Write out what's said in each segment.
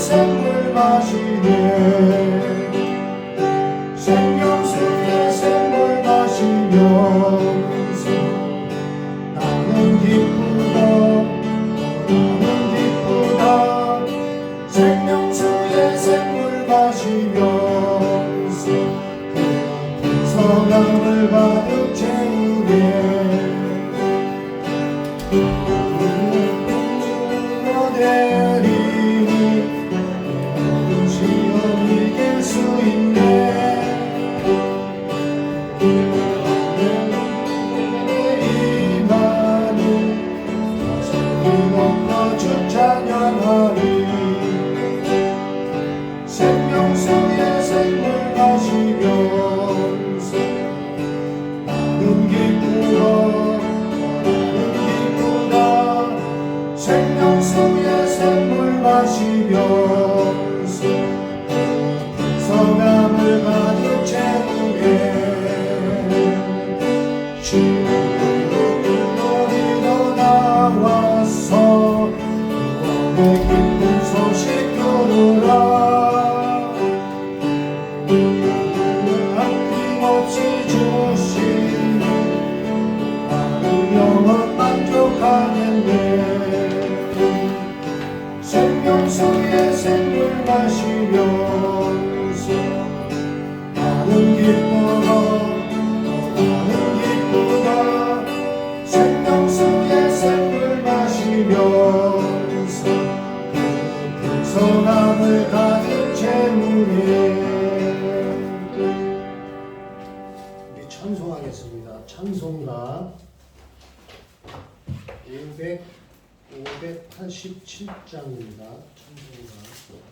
샘물 마시네 생명수의 샘물 마시면서 나는 기쁘다 나는 기쁘다 생명수의 샘물 마시면서 성함을 가득 채우게 생명수의 샘물 마시면서 나는 기쁘다 생명수의 샘물 마시면서 성함을 가득 채우게 주님으로 나와서 구원의 기쁜 소식 들으라 아낌없이 주시니 나는 영원 만족하겠네 생명수의 샘물 마시면서 나는 기쁘다 생명수의 샘물 마시면서 그 성함을 가득 채우네 우리 찬송하겠습니다. 찬송가 587장입니다. 찬송가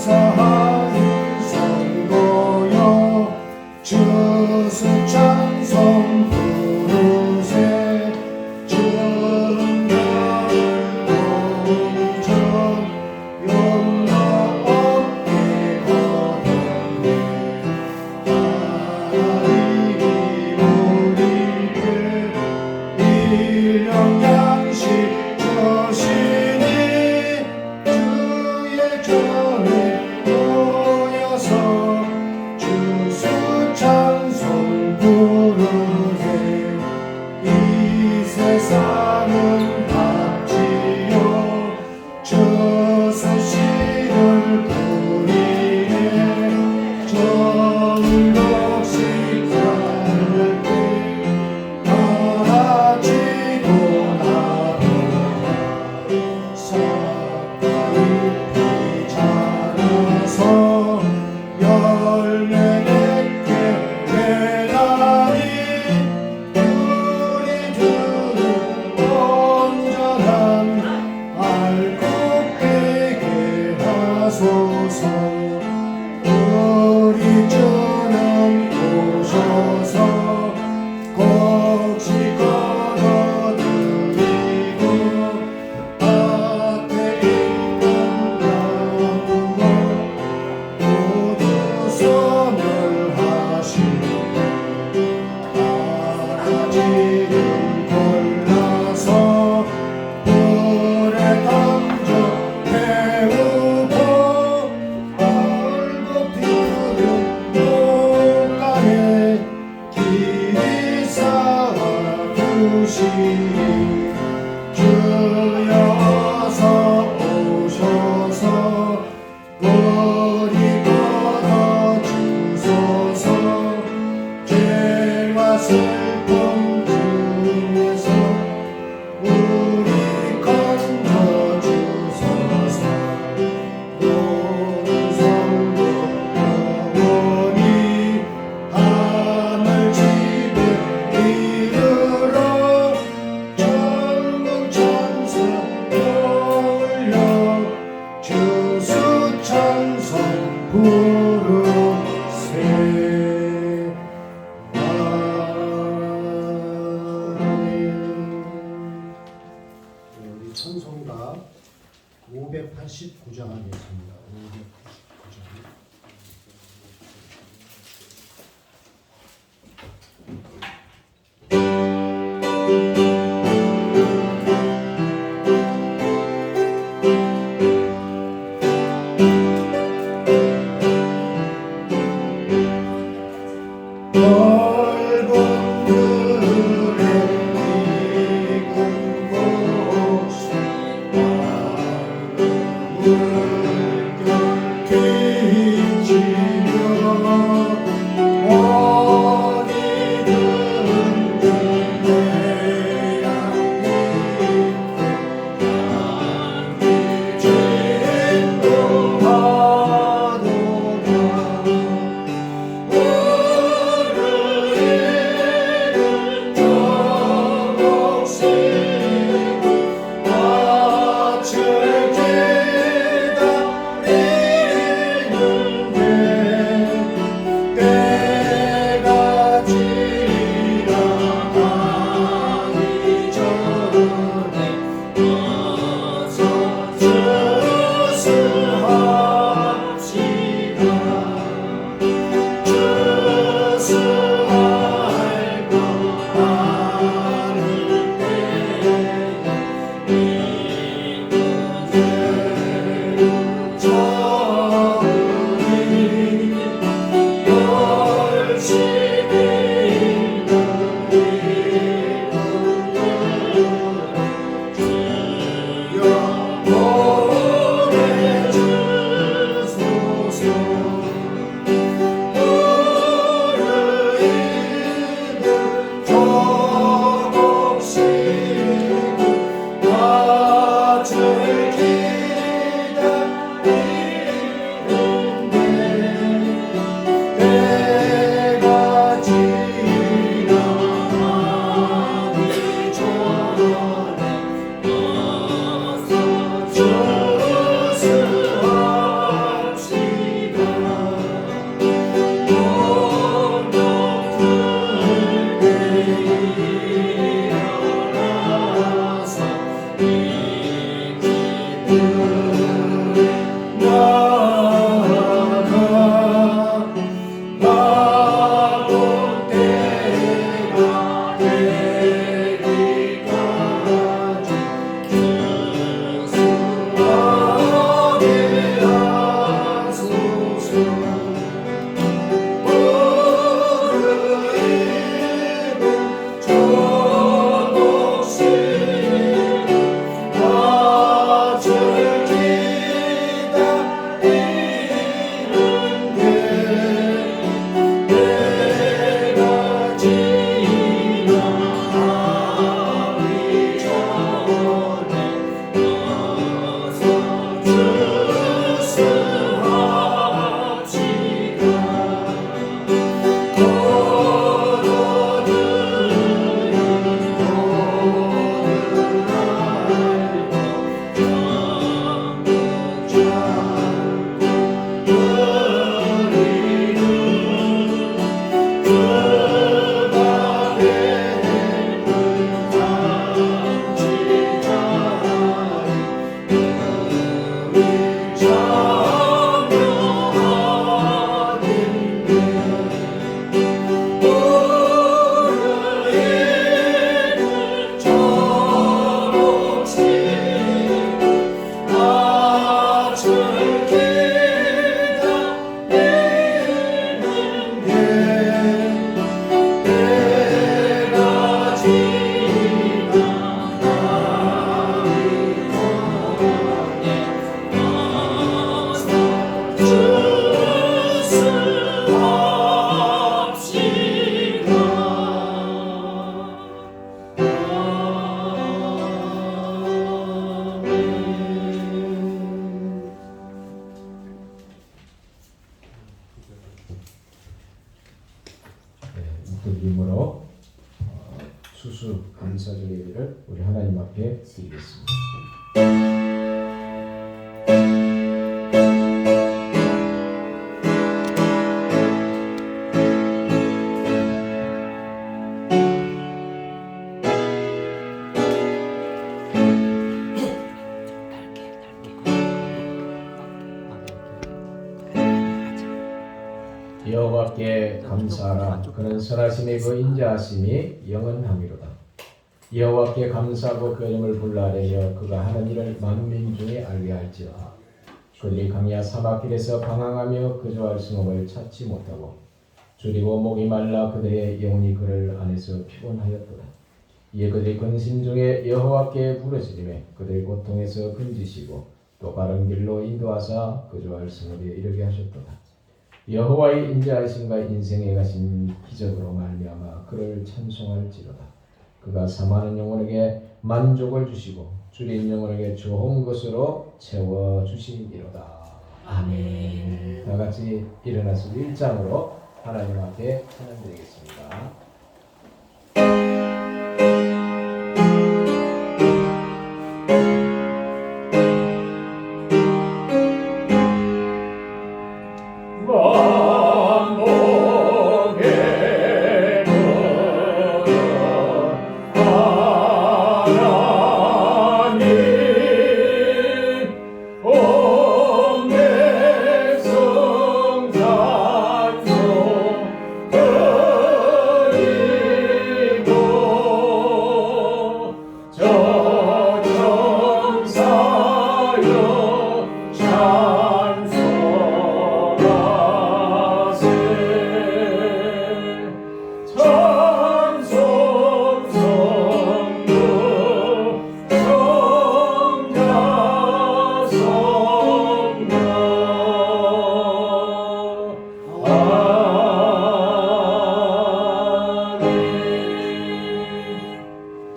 감사하는 성도여 주수 찬송 부르세 주님을 동정 용납 없게 하셨네 하나님이 우리께 일용 양식 주시니 주의 전에 모여서 주수 찬송 부르세 이 세상은 값지요 주수 씨를 부리네 정독식 살때 나라지도 나도 사랑이 자라서 열매 맺게 되나니 우리 주는 온전한 알곡 되게 하소서 우리 주는 오셔서 곡식 걸어드리고 앞에 있는 나무도 모두 소멸하시고 바라지를 골라서 불에 던져 태우고 벌겋 피는 농간에 길이 쌓아 두시니 주여 어서 오셔서 우리 걷어 주소서 죄와 슬픔 중에서 우리 건져 주소서 온 성도 영원히 하늘 집에 이르러 전국 천사 올려 주수 찬송 부르세 아멘 589장 하겠습니다. 589장. 믿음으로 수수 감사절 예배를 우리 하나님 앞에 드리겠습니다. 여호와께 감사하라. 그는 선하심이 그 인자하심이 영원함이로다. 여호와께 감사하고 그 이름을 불러하려며 그가 하는 일을 만민 중에 알게 할지어다. 그들이 강야 사막길에서 방황하며 그저할 승업을 찾지 못하고 줄이고 목이 말라 그들의 영혼이 그를 안에서 피곤하였도다. 이에 그들이 근심 중에 여호와께 부르짖으매 그들의 고통에서 건지시고 또 바른 길로 인도하사 그저할 승업에 이르게 하셨도다. 여호와의 인자하심과 인생에 가신 기적으로 말미암아 그를 찬송할지로다. 그가 사모하는 영혼에게 만족을 주시고 줄인 영혼에게 좋은 것으로 채워주시리로다. 아멘. 다 같이 일어나서 1장으로 하나님 앞에 찬양드리겠습니다.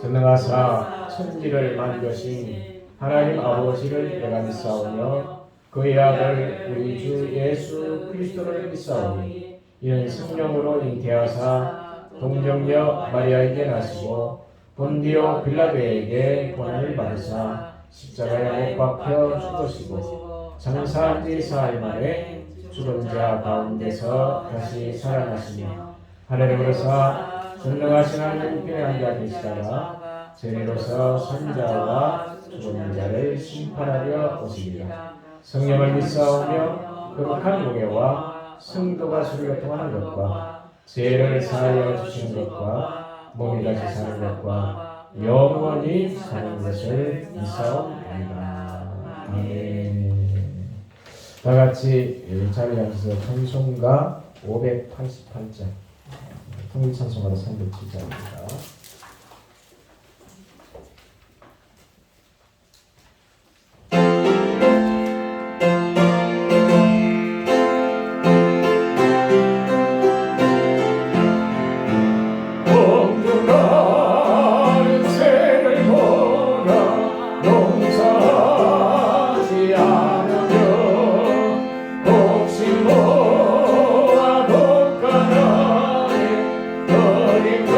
전능하사 천지를 만드신 하나님 아버지를 내가 믿사오며 그의 아들 우리 주 예수 그리스도를 믿사오니 이는 성령으로 잉태하사 동정녀 마리아에게 나시고 본디오 빌라도에게 고난을 받으사 십자가에 못 박혀 죽으시고 장사한 지 사흘 만에 죽은 자 가운데서 다시 살아나시며 하늘에 오르사 전능하신 하나님께 앉아 계시다가 재리로서 선자와 죽은 자를 심판하려 오시리라. 성령을 믿사오며 거룩한 공예와 성도가 서로 교통하는 것과 죄를 사하여 주시는 것과 몸이 다시 사는 것과 영원히 사는 것을 믿사옵나이다. 아멘. 다 같이 자리에 앉아서 찬송가 588장 통일 찬송가로 307장입니다. 모아 독한 안에 어린 것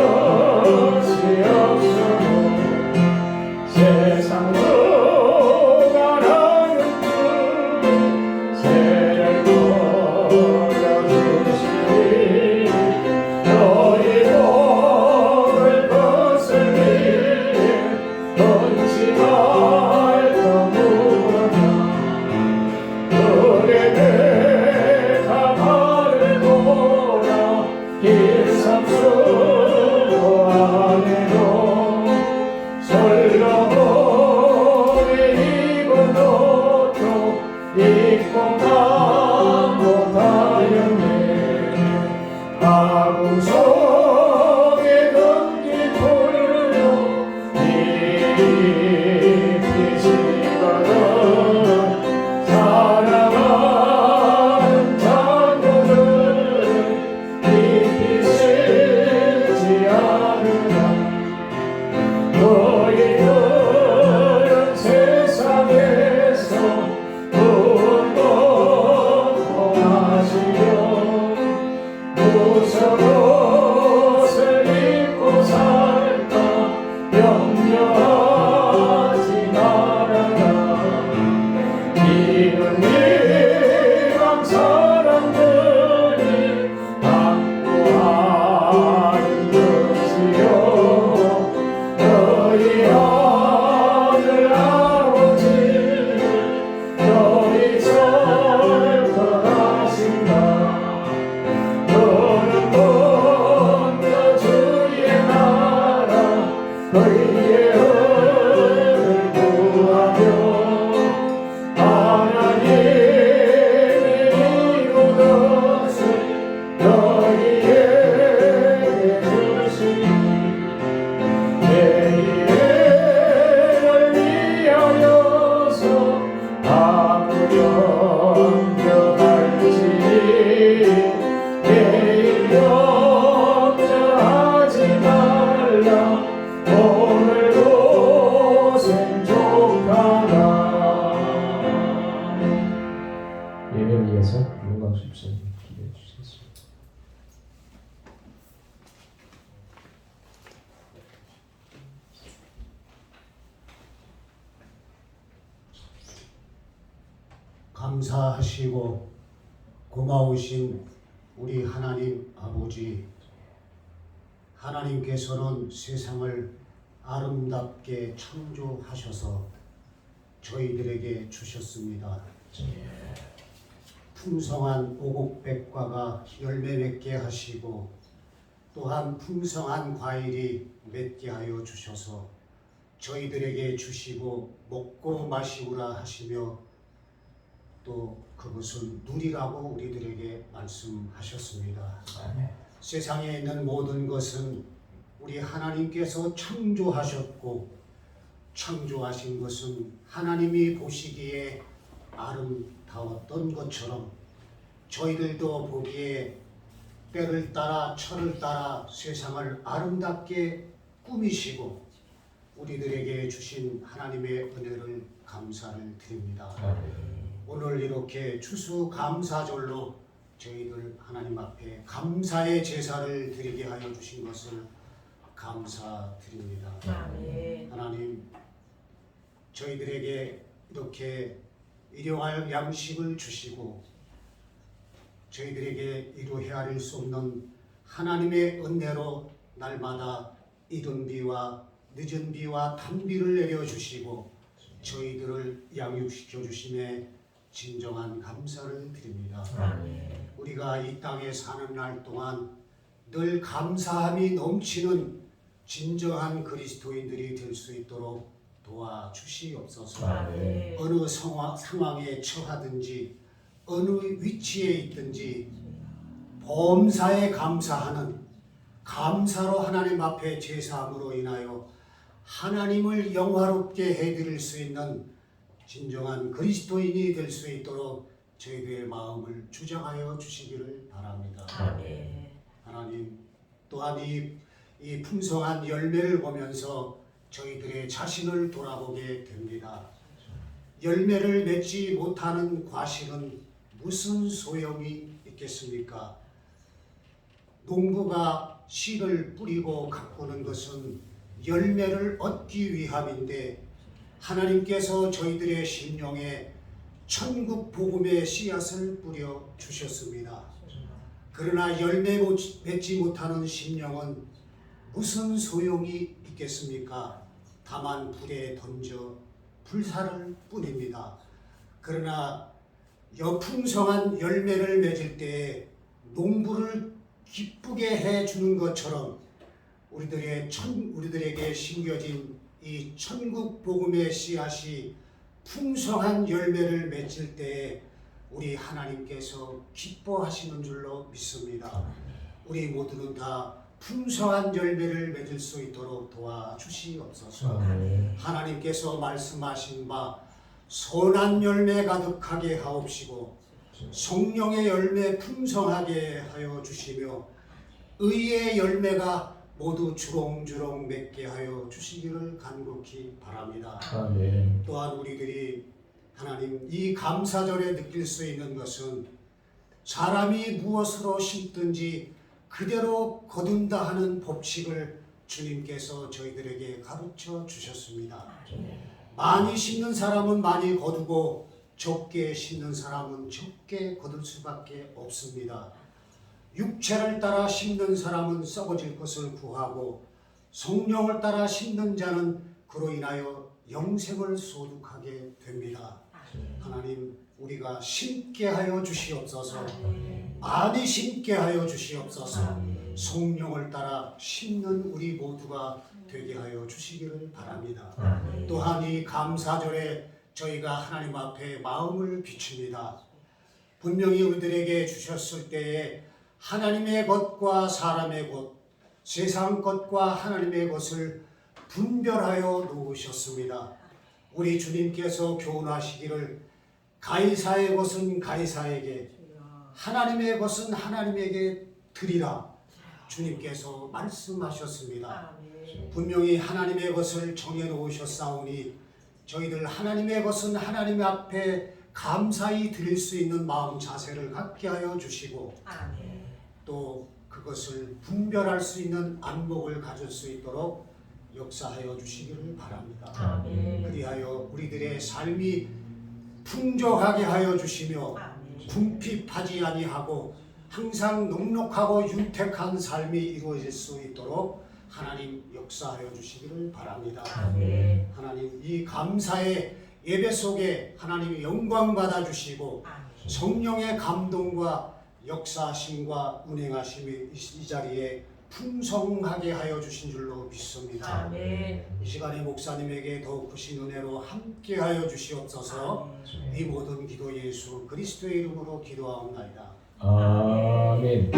너희의 은혜를 구하며 하나님이 이룬 것을 너희에게 주시니 내일을 위하여서 아무렴 벼갈지니 내일 걱정하지 말라 오늘 고생 족하다. 예배를 위해서 문광수 집사님 기도해 주시겠습니다. 감사하시고 고마우신 우리 하나님 아버지, 하나님께서는 세상을 아름답게 창조하셔서 저희들에게 주셨습니다. 풍성한 오곡백과가 열매 맺게 하시고 또한 풍성한 과일이 맺게 하여 주셔서 저희들에게 주시고 먹고 마시우라 하시며 또 그것을 누리라고 우리들에게 말씀하셨습니다. 세상에 있는 모든 것은 우리 하나님께서 창조하셨고 창조하신 것은 하나님이 보시기에 아름다웠던 것처럼 저희들도 보기에 때를 따라 철을 따라 세상을 아름답게 꾸미시고 우리들에게 주신 하나님의 은혜를 감사를 드립니다. 오늘 이렇게 추수감사절로 저희들 하나님 앞에 감사의 제사를 드리게 하여 주신 것을 감사드립니다. 하나님, 저희들에게 이렇게 일용할 양식을 주시고 저희들에게 이루 헤아릴 수 없는 하나님의 은혜로 날마다 이른 비와 늦은 비와 단비를 내려주시고 저희들을 양육시켜 주심에 진정한 감사를 드립니다. 우리가 이 땅에 사는 날 동안 늘 감사함이 넘치는 진정한 그리스도인들이 될 수 있도록 도와주시옵소서. 어느 상황에 처하든지 어느 위치에 있든지 범사에 감사하는 감사로 하나님 앞에 제사함으로 인하여 하나님을 영화롭게 해드릴 수 있는 진정한 그리스도인이 될 수 있도록 저희들의 마음을 주장하여 주시기를 바랍니다. 하나님, 또한 이 풍성한 열매를 보면서 저희들의 자신을 돌아보게 됩니다. 열매를 맺지 못하는 과실은 무슨 소용이 있겠습니까? 농부가 씨를 뿌리고 가꾸는 것은 열매를 얻기 위함인데 하나님께서 저희들의 심령에 천국 복음의 씨앗을 뿌려 주셨습니다. 그러나 열매 맺지 못하는 심령은 무슨 소용이 있겠습니까? 다만 불에 던져 불살을 뿐입니다. 그러나 풍성한 열매를 맺을 때에 농부를 기쁘게 해주는 것처럼 우리들에게 심겨진 이 천국 복음의 씨앗이 풍성한 열매를 맺을 때에 우리 하나님께서 기뻐하시는 줄로 믿습니다. 우리 모두는 다 풍성한 열매를 맺을 수 있도록 도와주시옵소서. 하나님께서 말씀하신 바 선한 열매 가득하게 하옵시고 성령의 열매 풍성하게 하여 주시며 의의 열매가 모두 주렁주렁 맺게 하여 주시기를 간곡히 바랍니다. 또한 우리들이 하나님 이 감사절에 느낄 수 있는 것은 사람이 무엇으로 심든지 그대로 거둔다 하는 법칙을 주님께서 저희들에게 가르쳐 주셨습니다. 많이 심는 사람은 많이 거두고 적게 심는 사람은 적게 거둘 수밖에 없습니다. 육체를 따라 심는 사람은 썩어질 것을 구하고 성령을 따라 심는 자는 그로 인하여 영생을 소득하게 됩니다. 하나님, 우리가 심게 하여 주시옵소서. 많이 심게 하여 주시옵소서. 성령을 따라 심는 우리 모두가 되게 하여 주시기를 바랍니다. 아멘. 또한 이 감사절에 저희가 하나님 앞에 마음을 비춥니다. 분명히 우리들에게 주셨을 때에 하나님의 것과 사람의 것, 세상 것과 하나님의 것을 분별하여 놓으셨습니다. 우리 주님께서 교훈하시기를 가이사의 것은 가이사에게, 하나님의 것은 하나님에게 드리라. 주님께서 말씀하셨습니다. 분명히 하나님의 것을 정해놓으셨사오니 저희들 하나님의 것은 하나님 앞에 감사히 드릴 수 있는 마음 자세를 갖게 하여 주시고 또 그것을 분별할 수 있는 안목을 가질 수 있도록 역사하여 주시기를 바랍니다. 그리하여 우리들의 삶이 풍족하게 하여 주시며 궁핍하지 아니하고 항상 넉넉하고 윤택한 삶이 이루어질 수 있도록 하나님 역사하여 주시기를 바랍니다. 하나님 이 감사의 예배 속에 하나님이 영광 받아 주시고 성령의 감동과 역사하심과 운행하심이 이 자리에 풍성하게 하여 주신 줄로 믿습니다. 이 시간에 목사님에게 더욱 크신 은혜로 함께 하여 주시옵소서. 이 모든 기도 예수 그리스도의 이름으로 기도하옵나이다. 아멘.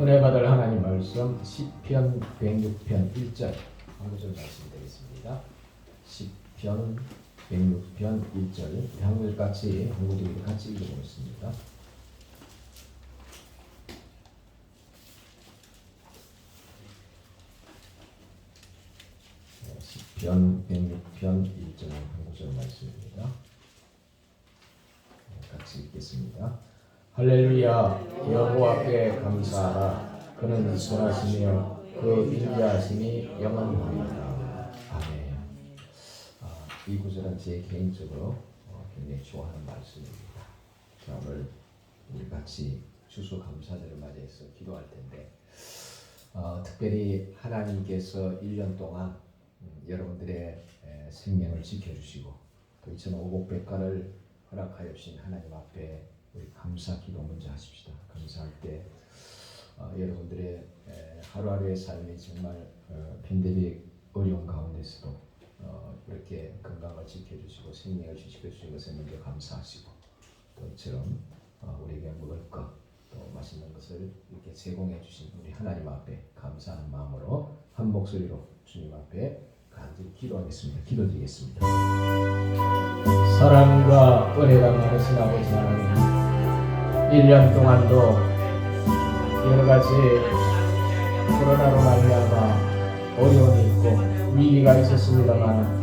은혜 받을 하나님 말씀 시편 106편 1절 한 구절 말씀드리겠습니다. 시편 106편 1절 한 구절 같이 읽어보겠습니다. 시편 106편 1절 한 구절 말씀입니다. 같이 읽겠습니다. 할렐루야. 여호와께 감사하라. 그는 선하시며 그 인자하심이 영원하리이다. 아멘. 이 구절은 제 개인적으로 굉장히 좋아하는 말씀입니다. 자, 오늘 우리 같이 추수감사절을 맞이해서 기도할 텐데 특별히 하나님께서 1년 동안 여러분들의 생명을 지켜주시고 또 2050백과를 허락하여 주신 하나님 앞에 우리 감사 기도 먼저 하십시다. 감사할 때 여러분들의 하루하루의 삶이 정말 팬데믹 어려운 가운데서도 이렇게 건강을 지켜주시고 생명을 지켜주신 것에 먼저 감사하시고 또 이처럼 우리에게 먹을 것 또 맛있는 것을 이렇게 제공해 주신 우리 하나님 앞에 감사하는 마음으로 한 목소리로 주님 앞에 간절히 기도하겠습니다. 기도드리겠습니다. 사랑과 은혜가 많으신 아버지 하나님, 1년 동안도 여러가지 코로나로 말미암아 어려움이 있고 위기가 있었습니다만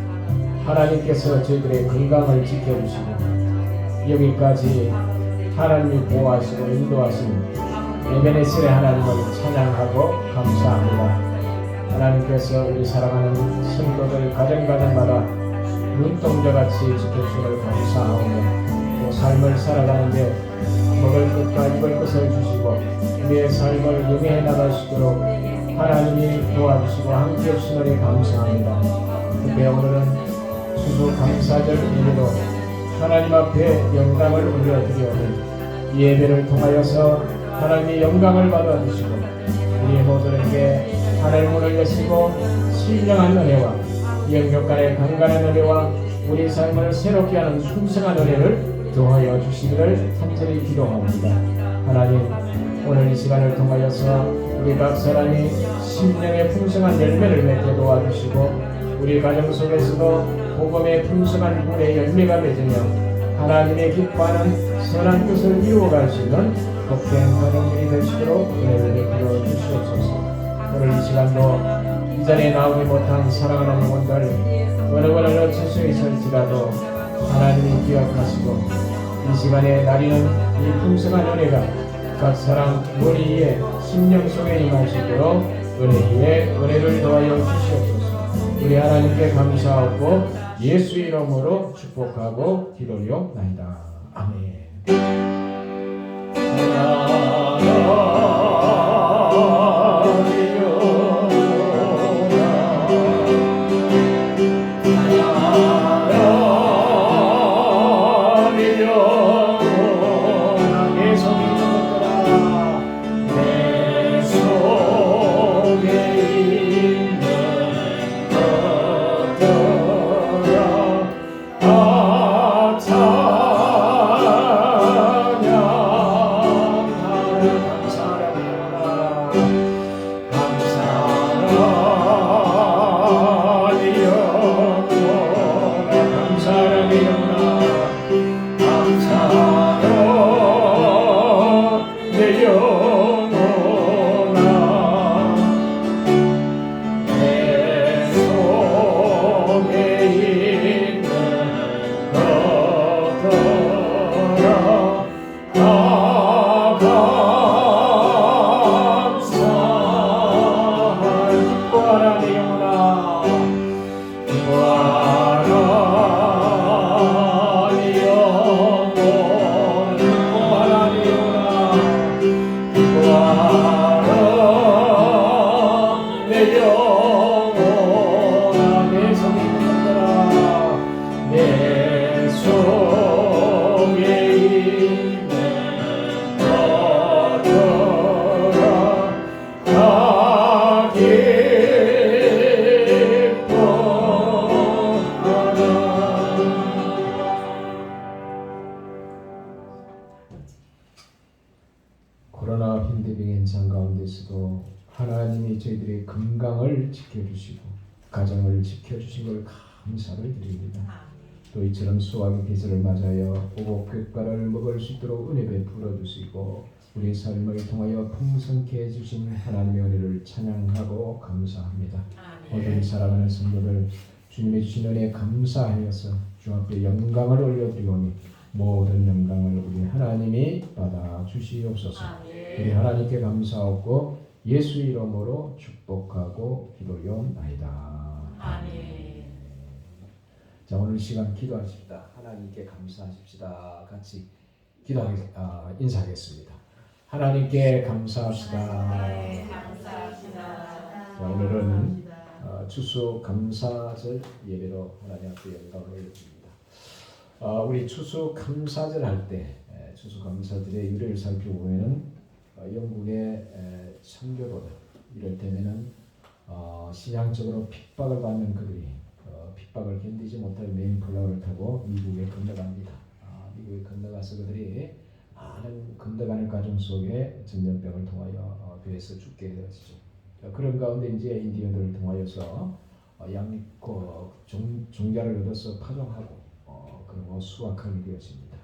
하나님께서 저희들의 건강을 지켜주시고 여기까지 하나님이 보호하시고 인도하신 에베네셀의 하나님을 찬양하고 감사합니다. 하나님께서 우리 사랑하는 성도들 가정가정마다 눈동자같이 지켜주심을 감사하오며 또 삶을 살아가는데 먹을 것과 입을 것을 주시고 우리의 삶을 영위해 나가시도록 하나님이 도와주시고 함께 해주시노니 감사합니다. 특히 오늘은 추수감사절 예배로 하나님 앞에 영광을 올려드리오니 이 예배를 통하여서 하나님의 영광을 받아주시고 우리 모두에게 하늘 문을 여시고 신령한 은혜와 영육간의 강간한 은혜와 우리 삶을 새롭게 하는 풍성한 은혜를 더하여 주시기를 간절히 기도합니다. 하나님, 오늘 이 시간을 통하여서 우리 각 사람이 심령의 풍성한 열매를 맺게 도와주시고 우리 가정 속에서도 복음의 풍성한 물의 열매가 맺으며 하나님의 기뻐하는 선한 뜻을 이루어갈 수 있는 복된 가정들이 되시도록 은혜를 베풀어 주시옵소서. 오늘 이 시간도 이 자리에 나오지 못한 사랑하는 영혼들 어느 처소에 있을지라도 하나님이 기억하시고 이 시간에 나리는 이 풍성한 은혜가 각 사람 머리 위에 심령 속에 임하시도록 은혜 위에 은혜를 더하여 주시옵소서. 우리 하나님께 감사하고 예수 이름으로 축복하고 기도하옵나이다. 아멘. 코로나 팬데믹 현상 가운데서도 하나님이 저희들의 건강을 지켜주시고 가정을 지켜주신 걸 감사를 드립니다. 또 이처럼 수확의 계절을 맞아여 오곡 곶과를 먹을 수 있도록 은혜 베풀어 주시고 우리 삶을 통하여 풍성케 해주신 하나님의 은혜를 찬양하고 감사합니다. 모든 사랑하는 성도들 주님의 주신 은혜에 감사하여서 주 앞에 영광을 올려드리오니 모든 영광을 우리 하나님이 받아 주시옵소서. 우리 하나님께 감사하고 예수 이름으로 축복하고 기도하옵나이다. 아멘. 자, 오늘 시간 기도하십시다. 하나님께 감사하십시다. 같이 인사하겠습니다. 하나님께 감사합시다. 자, 오늘은 추수 감사절 예배로 하나님 앞에 영광을 올려드립니다. 우리 추수 감사절 할 때 추수 감사절의 유래를 살펴보면은 영국의 선교도들 이럴 때면은 신앙적으로 핍박을 받는 그들이 핍박을 견디지 못할 메인플라워를 타고 미국에 건너갑니다. 미국에 건너가서 그들이 많은 건너가는 과정 속에 전염병을 통하여 배에서 죽게 되었죠. 그런 가운데 이제 인디언들을 통하여서 종자를 얻어서 파종하고 그리고 수확하게 되었습니다.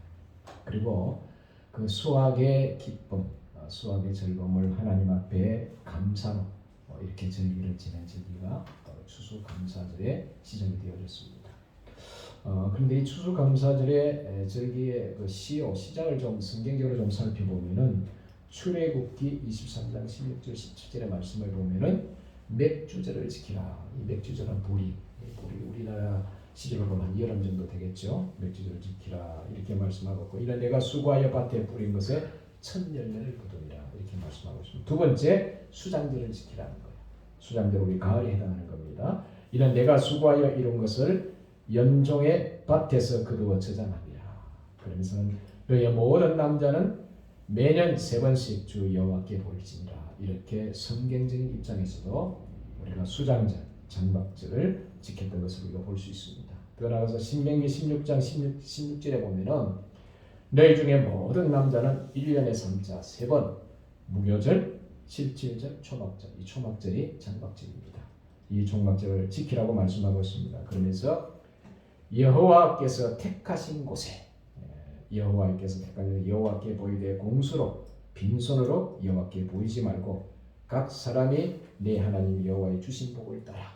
그리고 그 수확의 기쁨, 수확의 즐거움을 하나님 앞에 감사로 이렇게 절기를 지낸 절기가 추수감사절의 시작이 되어졌습니다. 그런데 이 추수감사절의 절기의 그 시작을 좀 성경적으로 좀 살펴보면은 출애굽기 23장 16절 17절의 말씀을 보면은 맥주절을 지키라. 이 맥주절은 보리 우리나라 시절로 보면 한 여름 정도 되겠죠. 맥주절을 지키라 이렇게 말씀하고 있고, 이는 내가 수고하여 밭에 뿌린 것에 첫 열매를 거두리라 이렇게 말씀하고 있습니다. 두 번째, 수장절을 지키라는 거예요. 수장절 우리 가을에 해당하는 겁니다. 이는 내가 수고하여 이룬 것을 연종의 밭에서 거두어 저장하리라. 그러면서는 너희 모든 남자는 매년 3번씩 주 여호와께 보일지니라. 이렇게 성경적인 입장에서도 우리가 수장절, 장막절을 지켰던 것을 우리가 볼 수 있습니다. 더 나아가서 신명기 16장 16절에 보면은 너희 중에 모든 남자는 1년에 3차 3번 무교절, 실질절, 초막절, 이 초막절이 장막절입니다. 이 초막절을 지키라고 말씀하고 있습니다. 그러면서 여호와께서 택하신 곳에 여호와께서 택하신 여호와께 보이되 공수로 빈손으로 여호와께 보이지 말고 각 사람이 내 하나님 여호와의 주신 복을 따라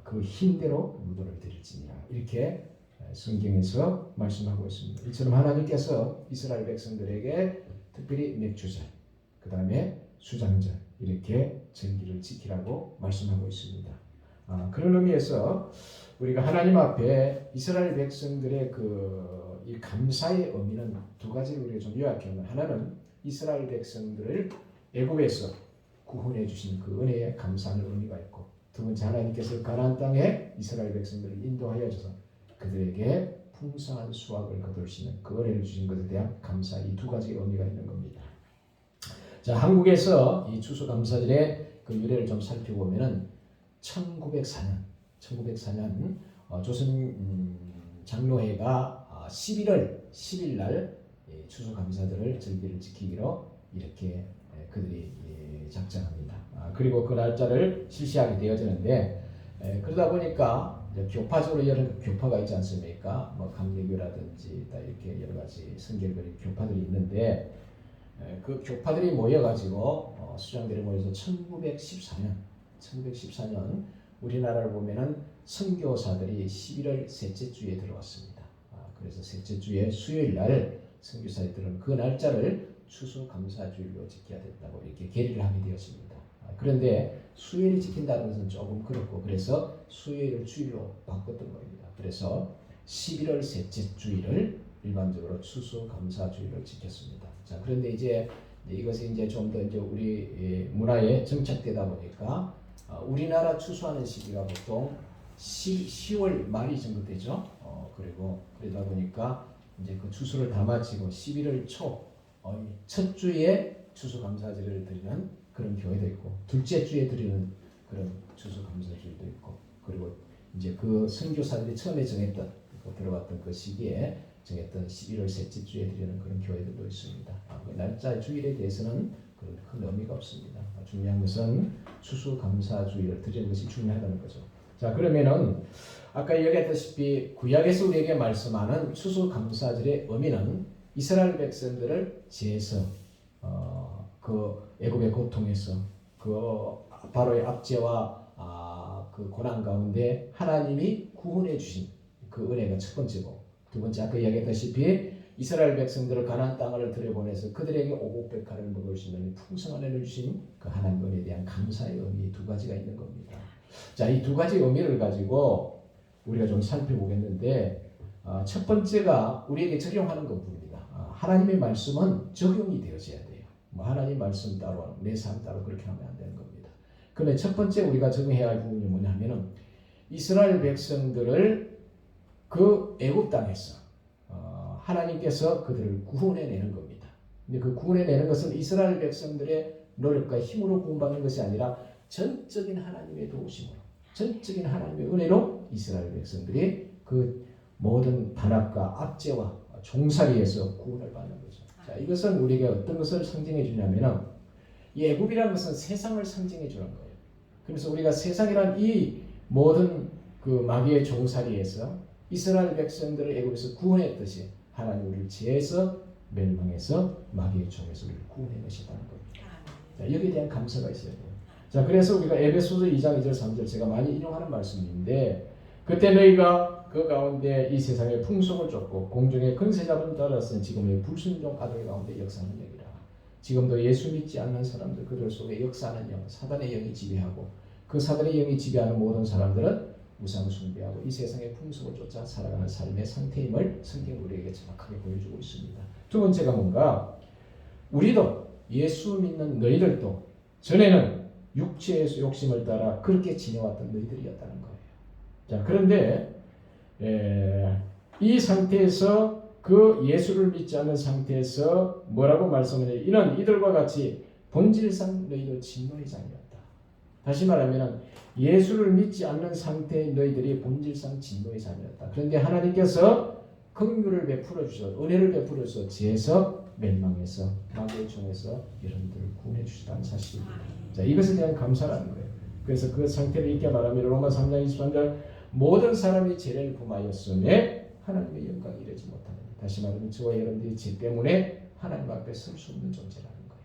그 힘대로 물건을 드릴지니라. 이렇게 성경에서 말씀하고 있습니다. 이처럼 하나님께서 이스라엘 백성들에게 특별히 맥주절, 그 다음에 수장절 이렇게 절기를 지키라고 말씀하고 있습니다. 그런 의미에서 우리가 하나님 앞에 이스라엘 백성들의 이 감사의 의미는 두 가지를 우리가 좀 요약하면, 하나는 이스라엘 백성들을 애굽에서 구원해 주신 그 은혜에 감사하는 의미가 있고, 두 번째 하나님께서 가나안 땅에 이스라엘 백성들을 인도하여 줘서 그들에게 풍성한 수확을 거두시는 그 은혜를 주신 것에 대한 감사, 이 두 가지 의미가 있는 겁니다. 자, 한국에서 이 추수감사절의 그 유래를 좀 살펴보면은 1904년 조선 장로회가 11월 10일 날 추수감사절을 절기를 지키기로 이렇게 그들이 작정합니다. 그리고 그 날짜를 실시하게 되어지는데, 그러다 보니까 교파적으로 여러 교파가 있지 않습니까? 뭐 감리교라든지 이렇게 여러 가지 성결교리 교파들이 있는데, 그 교파들이 모여가지고 수장들이 모여서 1914년 우리나라를 보면은 선교사들이 11월 셋째 주에 들어왔습니다. 그래서 셋째 주에 수요일 날 선교사들은 그 날짜를 추수감사주일로 지켜야 된다고 이렇게 계리를 하게 되었습니다. 그런데 수요일을 지킨다는 것은 조금 그렇고, 그래서 수요일을 주일로 바꿨던 겁니다. 그래서 11월 셋째 주일을 일반적으로 추수감사주일로 지켰습니다. 자, 그런데 이제 이것이 이제 좀 더 이제 우리 문화에 정착되다 보니까 우리나라 추수하는 시기가 보통 10월 말이 정도 되죠. 그리고 그러다 보니까 이제 그 추수를 다 마치고 11월 초 첫 주에 추수감사절을 드리는 그런 교회도 있고, 둘째 주에 드리는 그런 추수감사절도 있고, 그리고 이제 그 선교사들이 처음에 정했던 들어왔던 그 시기에 정했던 11월 셋째 주에 드리는 그런 교회들도 있습니다. 그 날짜 주일에 대해서는 그런 큰 의미가 없습니다. 중요한 것은 추수감사주일을 드리는 것이 중요하다는 거죠. 자, 그러면은 아까 얘기했다시피 구약에서 우리에게 말씀하는 추수감사절의 의미는 이스라엘 백성들을 제에서 그 애굽의 고통에서 그 바로의 압제와 그 고난 가운데 하나님이 구원해 주신 그 은혜가 첫 번째고, 두 번째 아까 이야기했다시피 이스라엘 백성들을 가나안 땅을 들여보내서 그들에게 오곡백화를 먹을 수 있는 풍성한 은혜를 주신 그 하나님 은혜에 대한 감사의 의미 두 가지가 있는 겁니다. 자, 이 두 가지 의미를 가지고 우리가 좀 살펴보겠는데, 첫 번째가 우리에게 적용하는 것뿐입니다. 하나님의 말씀은 적용이 되어져야 돼요. 뭐 하나님 말씀 따로 내 삶 따로 그렇게 하면 안 되는 겁니다. 그런데 첫 번째 우리가 적용해야 할 부분이 뭐냐면은 이스라엘 백성들을 그 애굽 땅에서 하나님께서 그들을 구원해내는 겁니다. 근데 그 구원해내는 것은 이스라엘 백성들의 노력과 힘으로 구원받는 것이 아니라 전적인 하나님의 도우심으로, 전적인 하나님의 은혜로 이스라엘 백성들이 그 모든 반악과 압제와 종살이에서 구원을 받는 거죠. 자, 이것은 우리에게 어떤 것을 상징해 주냐면은 이 애굽이라는 것은 세상을 상징해 주는 거예요. 그래서 우리가 세상이란 이 모든 그 마귀의 종살이에서 이스라엘 백성들을 애굽에서 구원했듯이 하나님 우리를 죄에서 멸망해서 마귀의 종에서 우리를 구원해내셨다는 겁니다. 자, 여기에 대한 감사가 있어야 돼요. 자, 그래서 우리가 에베소서 2장 2절 3절 제가 많이 인용하는 말씀인데, 그때 너희가 그 가운데 이 세상의 풍속을 쫓고 공중의 권세자분 따라서는 지금의 불순종 아들 가운데 역사하는 영이라. 지금도 예수 믿지 않는 사람들 그들 속에 역사하는 영, 사단의 영이 지배하고, 그 사단의 영이 지배하는 모든 사람들은 우상 숭배하고 이 세상의 풍속을 쫓아 살아가는 삶의 상태임을 성경이 우리에게 정확하게 보여주고 있습니다. 두 번째가 뭔가, 우리도 예수 믿는 너희들도 전에는 육체의 욕심을 따라 그렇게 지내왔던 너희들이었다는 거예요. 자, 그런데 이 상태에서 그 예수를 믿지 않는 상태에서 뭐라고 말씀하냐, 이는 이들과 같이 본질상 너희도 진노의 자녀였다. 다시 말하면 예수를 믿지 않는 상태의 너희들이 본질상 진노의 자녀였다. 그런데 하나님께서 긍휼을 베풀어 주셔서, 은혜를 베풀어 주셔서 죄에서 멸망해서 마귀의 종에서 여러분들을 구원해 주시다는 사실입니다. 자, 이것에 대한 감사라는 거예요. 그래서 그 상태를 이렇게 말하면 로마 3장 23절 모든 사람이 죄를 범하였음에 하나님의 영광이 이르지 못하는, 다시 말하면 저와 여러분들이 죄 때문에 하나님 앞에 설 수 없는 존재라는 거예요.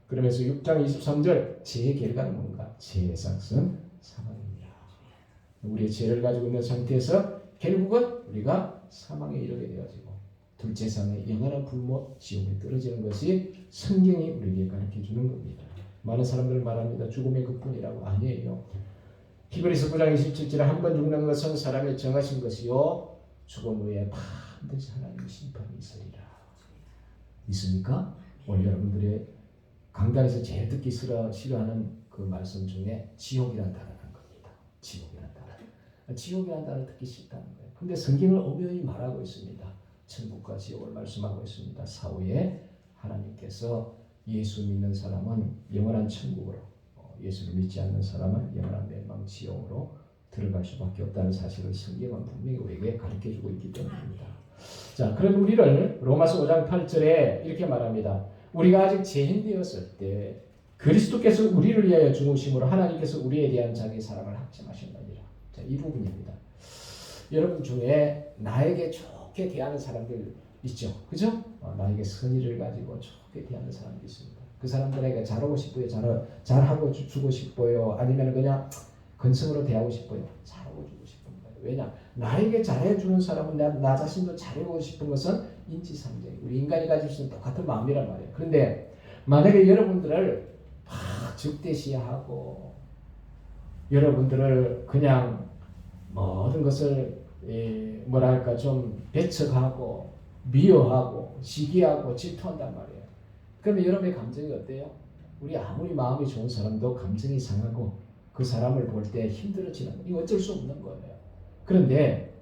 그러면서 6장 23절 죄의 결과는 뭔가? 죄의 삭은 사망입니다. 우리의 죄를 가지고 있는 상태에서 결국은 우리가 사망에 이르게 되어지고 둘째 상의 영원한 불못 지옥에 떨어지는 것이 성경이 우리에게 가르쳐 주는 겁니다. 많은 사람들은 말합니다. 죽음의 그뿐이라고. 아니에요. 히브리서 9장 27절에 한 번 죽는 것은 사람의 정하신 것이요 죽음 후에 반드시 하나님의 심판이 있으리라. 있습니까? 오늘 여러분들의 강단에서 제일 듣기 싫어하는 그 말씀 중에 지옥이라는 단어라는 겁니다. 지옥이라는 단어. 지옥이라는 단어를 듣기 싫다는 거예요. 근데 성경을 엄연히 말하고 있습니다. 천국과 지옥을 말씀하고 있습니다. 사후에 하나님께서 예수 믿는 사람은 영원한 천국으로, 예수를 믿지 않는 사람은 영원한 멸망 지옥으로 들어갈 수밖에 없다는 사실을 성경은 분명히 우리에게 가르쳐주고 있기 때문입니다. 자, 그럼 우리를 로마서 5장 8절에 이렇게 말합니다. 우리가 아직 죄인되었을 때 그리스도께서 우리를 위하여 죽으심으로 하나님께서 우리에 대한 자기 사랑을 확증하셨느니라. 자, 이 부분입니다. 여러분 중에 나에게 좋게 대하는 사람들 있죠, 그죠? 나에게 선의를 가지고 좋게 대하는 사람들이 있습니다. 그 사람들에게 잘하고 싶어요, 잘하고 주고 싶어요, 아니면 그냥 근성으로 대하고 싶어요, 잘하고 주고 싶은 거예요. 왜냐? 나에게 잘해주는 사람은 나 자신도 잘하고 싶은 것은 인지상정. 우리 인간이 가질 수 있는 똑같은 마음이란 말이에요. 그런데 만약에 여러분들을 막 적대시하고 여러분들을 그냥 모든 것을 뭐랄까 좀 배척하고 미워하고 시기하고 질투한단 말이에요. 그러면 여러분의 감정이 어때요? 우리 아무리 마음이 좋은 사람도 감정이 상하고 그 사람을 볼 때 힘들어지는 거. 이거 어쩔 수 없는 거예요. 그런데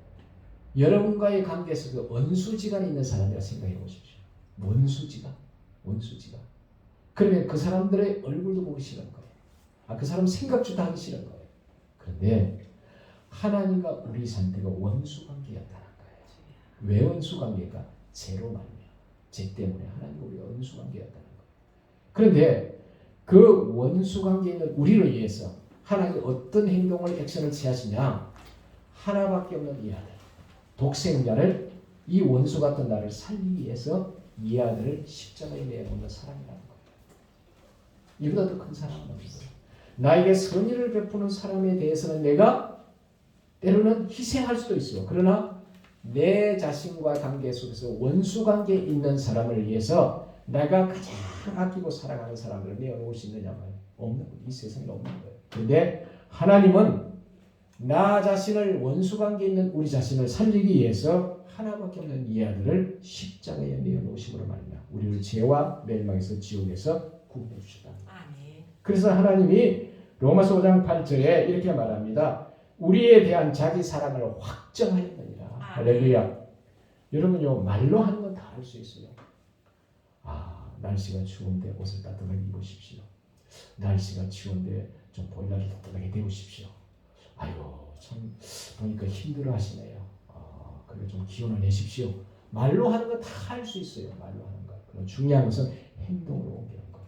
여러분과의 관계에서 그 원수지간에 있는 사람이라 생각해 보십시오. 원수지간. 그러면 그 사람들의 얼굴도 보기 싫은 거예요. 그 사람 생각조차 하기 싫은 거예요. 그런데 하나님과 우리 상태가 원수관계였다는 거예요. 왜 원수관계가? 죄로 말미암아. 죄 때문에 하나님과 우리가 원수관계였다는 거예요. 그런데 그 원수관계에 있는 우리를 위해서 하나님이 어떤 행동을 액션을 취하시냐? 하나밖에 없는 이 아들, 독생자를, 이 원수 같은 나를 살리기 위해서 이 아들을 십자가에 내놓는 사랑이라는 거예요. 이보다 더 큰 사랑은 없는 거예요. 나에게 선의를 베푸는 사람에 대해서는 내가 때로는 희생할 수도 있어요. 그러나 내 자신과 관계 속에서 원수 관계에 있는 사람을 위해서 내가 가장 아끼고 사랑하는 사람을 내어놓을 수 있느냐 말이에요. 없는 거예요. 이 세상에 없는 거예요. 그런데 하나님은 나 자신을 원수 관계에 있는 우리 자신을 살리기 위해서 하나밖에 없는 이 아들을 십자가에 내어놓으심으로 말이야. 우리를 죄와 멸망에서 지옥에서 구원해 주셨다. 그래서 하나님이 로마서 5장 8절에 이렇게 말합니다. 우리에 대한 자기 사랑을 확정하였느니라. 할렐루야. 여러분요, 말로 하는 건 다 할 수 있어요. 날씨가 추운데 옷을 따뜻하게 입으십시오. 날씨가 추운데 좀 보일러를 따뜻하게 데우십시오. 아유, 참 보니까 힘들어 하시네요. 그래 좀 기운을 내십시오. 말로 하는 거 다 할 수 있어요. 말로 하는 거. 그럼 중요한 것은 행동으로 옮기는 거예요.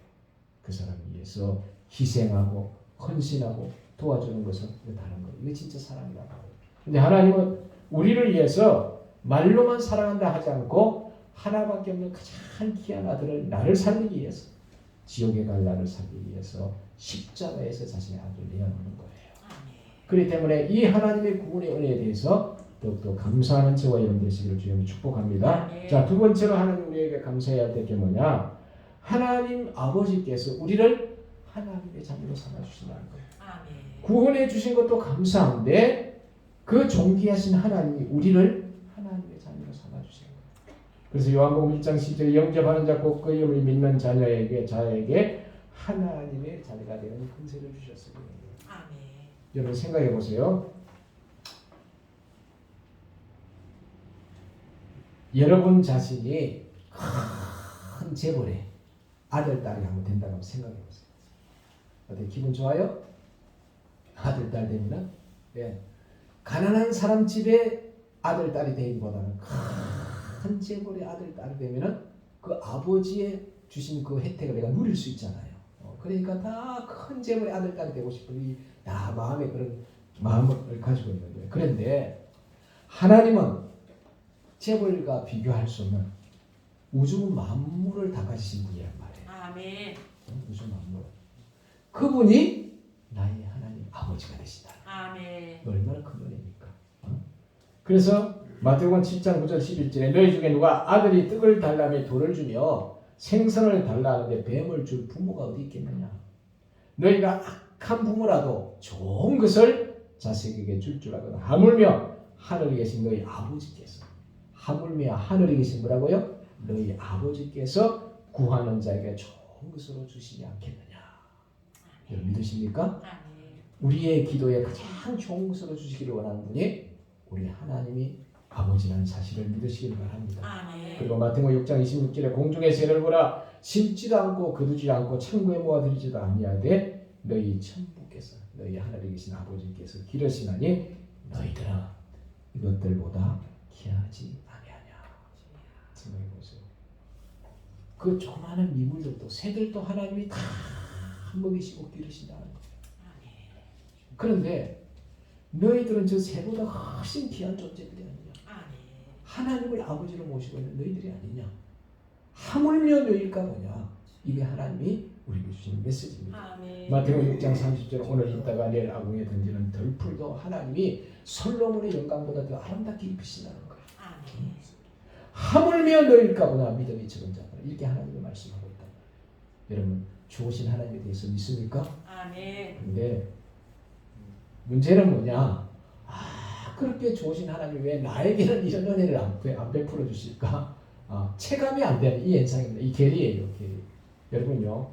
그 사람을 위해서 희생하고 헌신하고 도와주는 것은 다른 거예요. 이게 진짜 사랑이라고 해요. 근데 하나님은 우리를 위해서 말로만 사랑한다 하지 않고 하나밖에 없는 가장 귀한 아들을 나를 살리기 위해서, 지옥에 갈 나를 살리기 위해서 십자가에서 자신의 아들을 내어놓는 거예요. 그렇기 때문에 이 하나님의 구원의 은혜에 대해서 더욱더 감사하는 저와 여러분 되시기를 주님이 축복합니다. 자, 두 번째로 하나님 우리에게 감사해야 할 게 뭐냐? 하나님 아버지께서 우리를 하나님의 자녀로 삼아주신다는 거예요. 구원해 주신 것도 감사한데 그 존귀하신 하나님이 우리를 하나님의 자녀로 삼아주신 거예요. 그래서 요한복음 1장 10절에 영접하는 자 곧 그 이름을 믿는 자에게 하나님의 자녀가 되는 권세를 주셨습니다. 여러분 생각해 보세요. 여러분 자신이 큰 재벌의 아들, 딸이 한번 된다고 한번 생각해 보세요. 어때, 기분 좋아요? 아들, 딸 되면? 네. 가난한 사람 집에 아들, 딸이 되기보다는 큰 재벌의 아들, 딸이 되면 그 아버지의 주신 그 혜택을 내가 누릴 수 있잖아요. 그러니까 다 큰 재벌의 아들, 딸이 되고 싶은 다 마음에 그런 마음을 가지고 있는 거예요. 그런데 하나님은 재벌과 비교할 수 없는 우주 만물을 다 가지신 분이란 말이에요. 우주 만물. 그분이 나의 하나님 아버지가 되시다. 얼마나 큰 은혜입니까? 그래서 마태복음 7장 9절 11절에 너희 중에 누가 아들이 떡을 달라며 돌을 주며 생선을 달라 하는데 뱀을 줄 부모가 어디 있겠느냐? 너희가 악한 부모라도 좋은 것을 자식에게 줄 알거든. 하물며 하늘에 계신 너희 아버지께서 하물며 하늘에 계신 뭐라고요? 너희 아버지께서 구하는 자에게 좋은 것으로 주시지 않겠느냐. 여러분 믿으십니까? 우리의 기도에 가장 좋은 것으로 주시기를 원하는 분이 우리 하나님이 아버지라는 사실을 믿으시길 바랍니다. 그리고 마태복음 6장 26절에 공중의 새를 보라 심지도 않고 거두지 않고 창고에 모아들이지도 아니하되 너희 천부께서 너희 하늘에 계신 아버지께서 기르시나니 너희들은 이것들보다 귀하지 아니하냐. 생각해 보세요. 그 조그마한 미물들도 새들도 하나님이 다 먹이시고 기르신다는 거예요. 그런데 너희들은 저 새보다 훨씬 귀한 존재들이 아니냐. 하나님을 아버지로 모시고 있는 너희들이 아니냐. 하물며 너희일까 보냐. 이게 하나님이 우리에게 주신 메시지입니다. 마태복음 6장 30절 오늘 있다가 내일 아궁에 던지는 덜풀도 하나님이 솔로몬의 영광보다 더 아름답게 입히신다는 거예요. 하물며 너희일까 보냐. 믿음이 적은 자들. 이렇게 하나님이 말씀하고 있다. 여러분 좋으신 하나님에 대해서 믿습니까? 그런데 문제는 뭐냐? 그렇게 좋으신 하나님이 왜 나에게는 이런 은혜를 안 베풀어 주실까? 체감이 안 되는 이 현상입니다. 이 계리예요. 계리. 여러분요.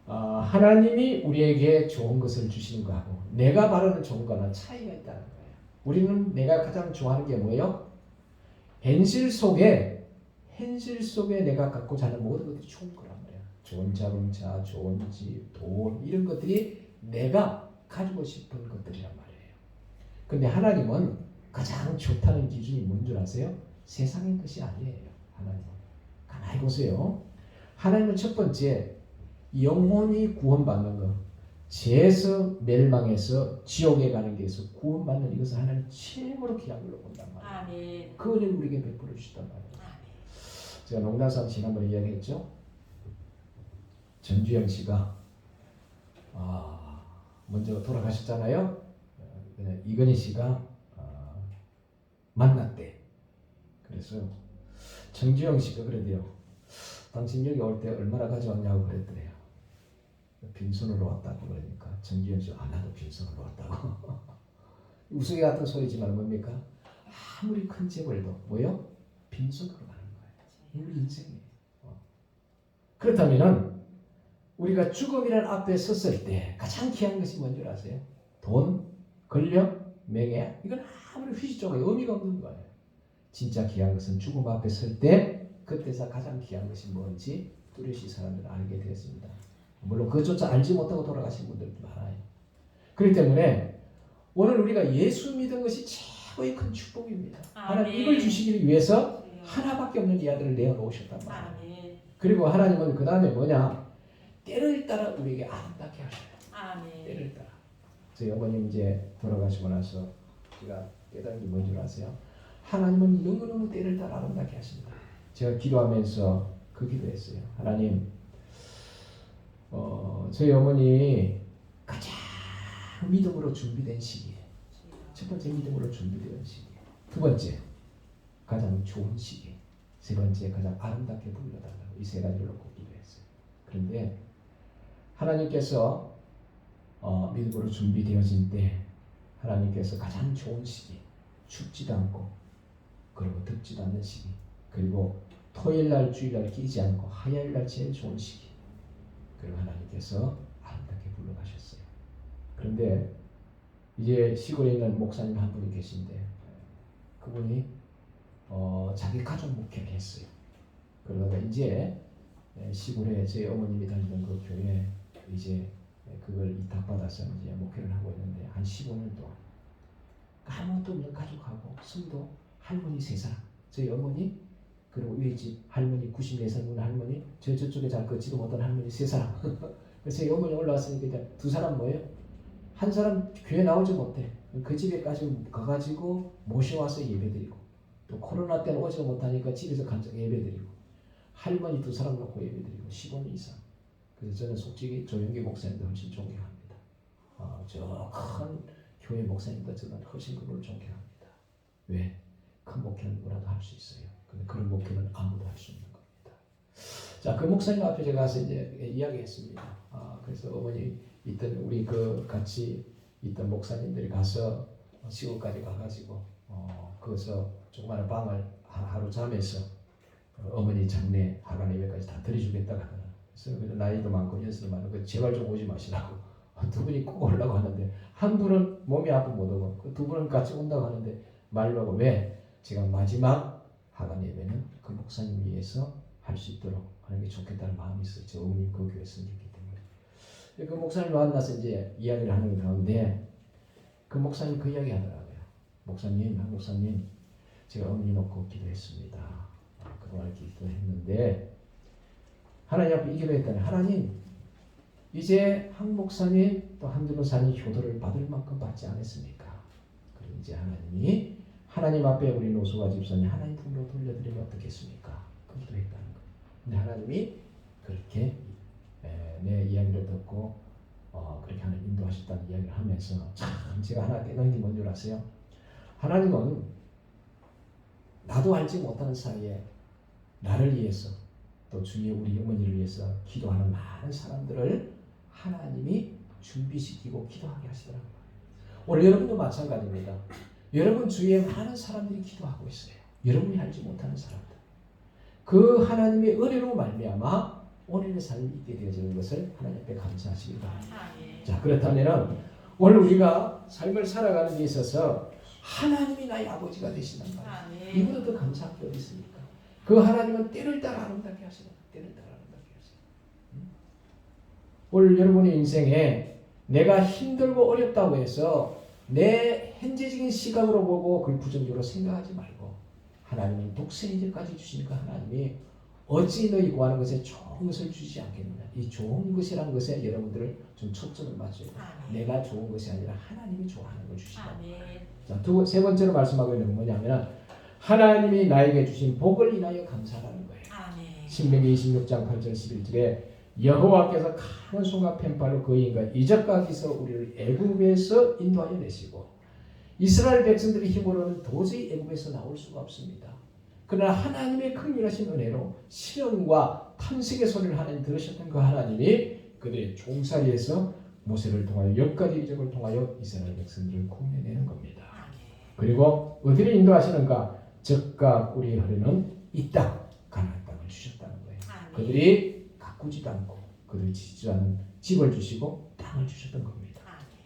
하나님이 우리에게 좋은 것을 주시는 거하고 내가 바라는 좋은 거는 차이가 있다는 거예요. 우리는 내가 가장 좋아하는 게 뭐예요? 현실 속에 내가 갖고자 하는 모든 것들이 좋은 거란 말이야. 좋은 자동차, 좋은 집, 돈 이런 것들이 내가 가지고 싶은 것들이란 말이에요. 근데 하나님은 가장 좋다는 기준이 뭔 줄 아세요? 세상의 것이 아니에요. 하나님은. 가만히 보세요. 하나님은 첫 번째 영혼이 구원받는 것, 죄에서 멸망해서 지옥에 가는 데에서 구원받는 이것을 하나님 최고로 귀한 걸로 본단 말이에요. 그 은혜를 우리에게 베풀어 주셨단 말이에요. 제가 농담삼아 지난번에 이야기했죠. 전주영 씨가 먼저 돌아가셨잖아요. 이건희 씨가 만났대. 그래서 정주영 씨가 그러대요. 당신 여기 올 때 얼마나 가져왔냐고 그랬더래요. 빈손으로 왔다고 그러니까 정주영 씨가 나도 빈손으로 왔다고. 우스개 같은 소리지만 뭡니까? 아무리 큰 재벌도 뭐요? 빈손으로 가는 거예요. 우리 인생이에요. 그렇다면은 우리가 죽음이라는 앞에 섰을 때 가장 귀한 것이 뭔지 아세요? 돈, 권력, 명예. 이건 아무리 휘지적으로 의미가 없는 거예요. 진짜 귀한 것은 죽음 앞에 설 때 그때서 가장 귀한 것이 뭔지 뚜렷이 사람들은 알게 되었습니다. 물론 그것조차 알지 못하고 돌아가신 분들도 많아요. 그렇기 때문에 오늘 우리가 예수 믿은 것이 최고의 큰 축복입니다. 하나님 이걸 주시기 위해서 하나밖에 없는 이 아들을 내어놓으셨단 말이에요. 그리고 하나님은 그 다음에 뭐냐? 때를 따라 우리에게 아름답게 하셔요. 때를 따라. 저희 어머님 이제 돌아가시고 나서 제가 깨달은 게 뭔지 아세요? 하나님은 너무너무 때를 따라 아름답게 하십니다. 제가 기도하면서 그 기도했어요. 하나님, 저희 어머니 가장 믿음으로 준비된 시기에 첫 번째 믿음으로 준비된 시기에 두 번째 가장 좋은 시기에 세 번째 가장 아름답게 불러달라고 이 세 가지를 놓고 기도했어요. 그런데 하나님께서 믿음으로 준비되어진 때 하나님께서 가장 좋은 시기 춥지도 않고 그리고 덥지도 않는 시기 그리고 토요일날 주일날 끼지 않고 화요일날 제일 좋은 시기 그리고 하나님께서 아름답게 불러가셨어요. 그런데 이제 시골에 있는 목사님 한 분이 계신데 그분이 자기 가족 목회를 했어요. 그러다가 이제 시골에 제 어머님이 다니던 그 교회 이제 그걸 이탁받아서 이제 목회를 하고 있는데 한 15년 동안 아무것도 없는 가족하고 성도 할머니 3사람 저희 어머니 그리고 위에 집 할머니 94살 분 할머니 저쪽에 잘 걷지도 못한 할머니 3사람 그래서 저희 어머니 올라왔으니까 이제 2사람 뭐예요? 한 사람 교회 나오지 못해 그 집에까지 가가지고 모셔와서 예배드리고 또 코로나 때는 오지 못하니까 집에서 간접 예배드리고 할머니 2사람 놓고 예배드리고 15년 이상 그래서 저는 솔직히 조영기 목사님도 훨씬 존경합니다. 저 큰 교회 목사님보다 저는 훨씬 그분을 존경합니다. 왜? 큰 목회는 누구라도 할 수 있어요. 근데 그런 목회는 아무도 할 수 없는 겁니다. 자, 그 목사님 앞에 제가 가서 이제 이야기했습니다. 그래서 어머니 있던 우리 그 같이 있던 목사님들이 가서 시골까지 가가지고 거기서 조그마한 방을 하루 자면서 어머니 장례 하간 예배까지 다 드려주겠다고 하더라. 그래서 나이도 많고 연세도 많고 제발 좀 오지 마시라고 두 분이 꼭 오려고 하는데 한 분은 몸이 아프면 못 오고 그 두 분은 같이 온다고 하는데 말라고 왜 제가 마지막 하간 예배는 그 목사님 위해서 할 수 있도록 하는 게 좋겠다는 마음이 있어요. 저 어머님 그 교회 선교했기 때문에. 그 목사님 만나서 이제 이야기를 하는 가운데 그 목사님 그 이야기 하더라고요. 목사님 제가 어머니 놓고 기도했습니다. 그동안 기도했는데 하나님 앞에 이 기도했더니 하나님 이제 한 목사님 또 한 전도사님 효도를 받을 만큼 받지 않았습니까? 그리고 이제 하나님이 하나님 앞에 우리 노수가 집사님 하나님 품으로 돌려드리면 어떻겠습니까? 그 기도했다는 거예요. 근데 하나님이 그렇게 내 이야기를 듣고 그렇게 하나님 인도하셨다는 이야기를 하면서 참 제가 하나 깨달은 게 뭔지 아세요? 하나님은 나도 알지 못하는 사이에 나를 위해서 또 주위에 우리 어머니를 위해서 기도하는 많은 사람들을 하나님이 준비시키고 기도하게 하시더라고요. 오늘 여러분도 마찬가지입니다. 여러분 주위에 많은 사람들이 기도하고 있어요. 여러분이 알지 못하는 사람들. 그 하나님의 은혜로 말미암아 오늘의 삶이 있게 되어지는 것을 하나님 앞에 감사하시기 바랍니다. 자, 그렇다면 오늘 우리가 삶을 살아가는 데 있어서 하나님이 나의 아버지가 되신단 말이에요. 이보다 더 감사할 게 어디 있습니까? 그 하나님은 때를 따라 아름답게 하시다. 때를 따라 아름답게 하시다. 오늘 여러분의 인생에 내가 힘들고 어렵다고 해서 내 현재적인 시각으로 보고 그걸 부정적으로 생각하지 말고 하나님은 독생자까지 주시니까 하나님이 어찌 너희 구하는 것에 좋은 것을 주시지 않겠느냐. 이 좋은 것이라는 것에 여러분들을 좀 초점을 맞춰야 돼요. 내가 좋은 것이 아니라 하나님이 좋아하는 걸 주시다. 자, 세 번째로 말씀하고 있는 건 뭐냐면 하나님이 나에게 주신 복을 인하여 감사하는 거예요. 신명기 26장 8절 11절에 여호와께서 큰 송아 펜팔로 그 인과 이적까지서 우리를 애굽에서 인도하여 내시고 이스라엘 백성들의 힘으로는 도저히 애굽에서 나올 수가 없습니다. 그러나 하나님의 극률하신 은혜로 시련과 탐색의 소리를 하나님 들으셨던 그 하나님이 그들의 종살이에서 모세를 통하여 10가지 이적을 통하여 이스라엘 백성들을 구원해내는 겁니다. 그리고 어디를 인도하시는가? 젖과 꿀이 흐르는 이 땅, 가나안 땅을 주셨다는 거예요. 그들이 가꾸지도 않고 그들이 지지도 않는 집을 주시고 땅을 주셨던 겁니다.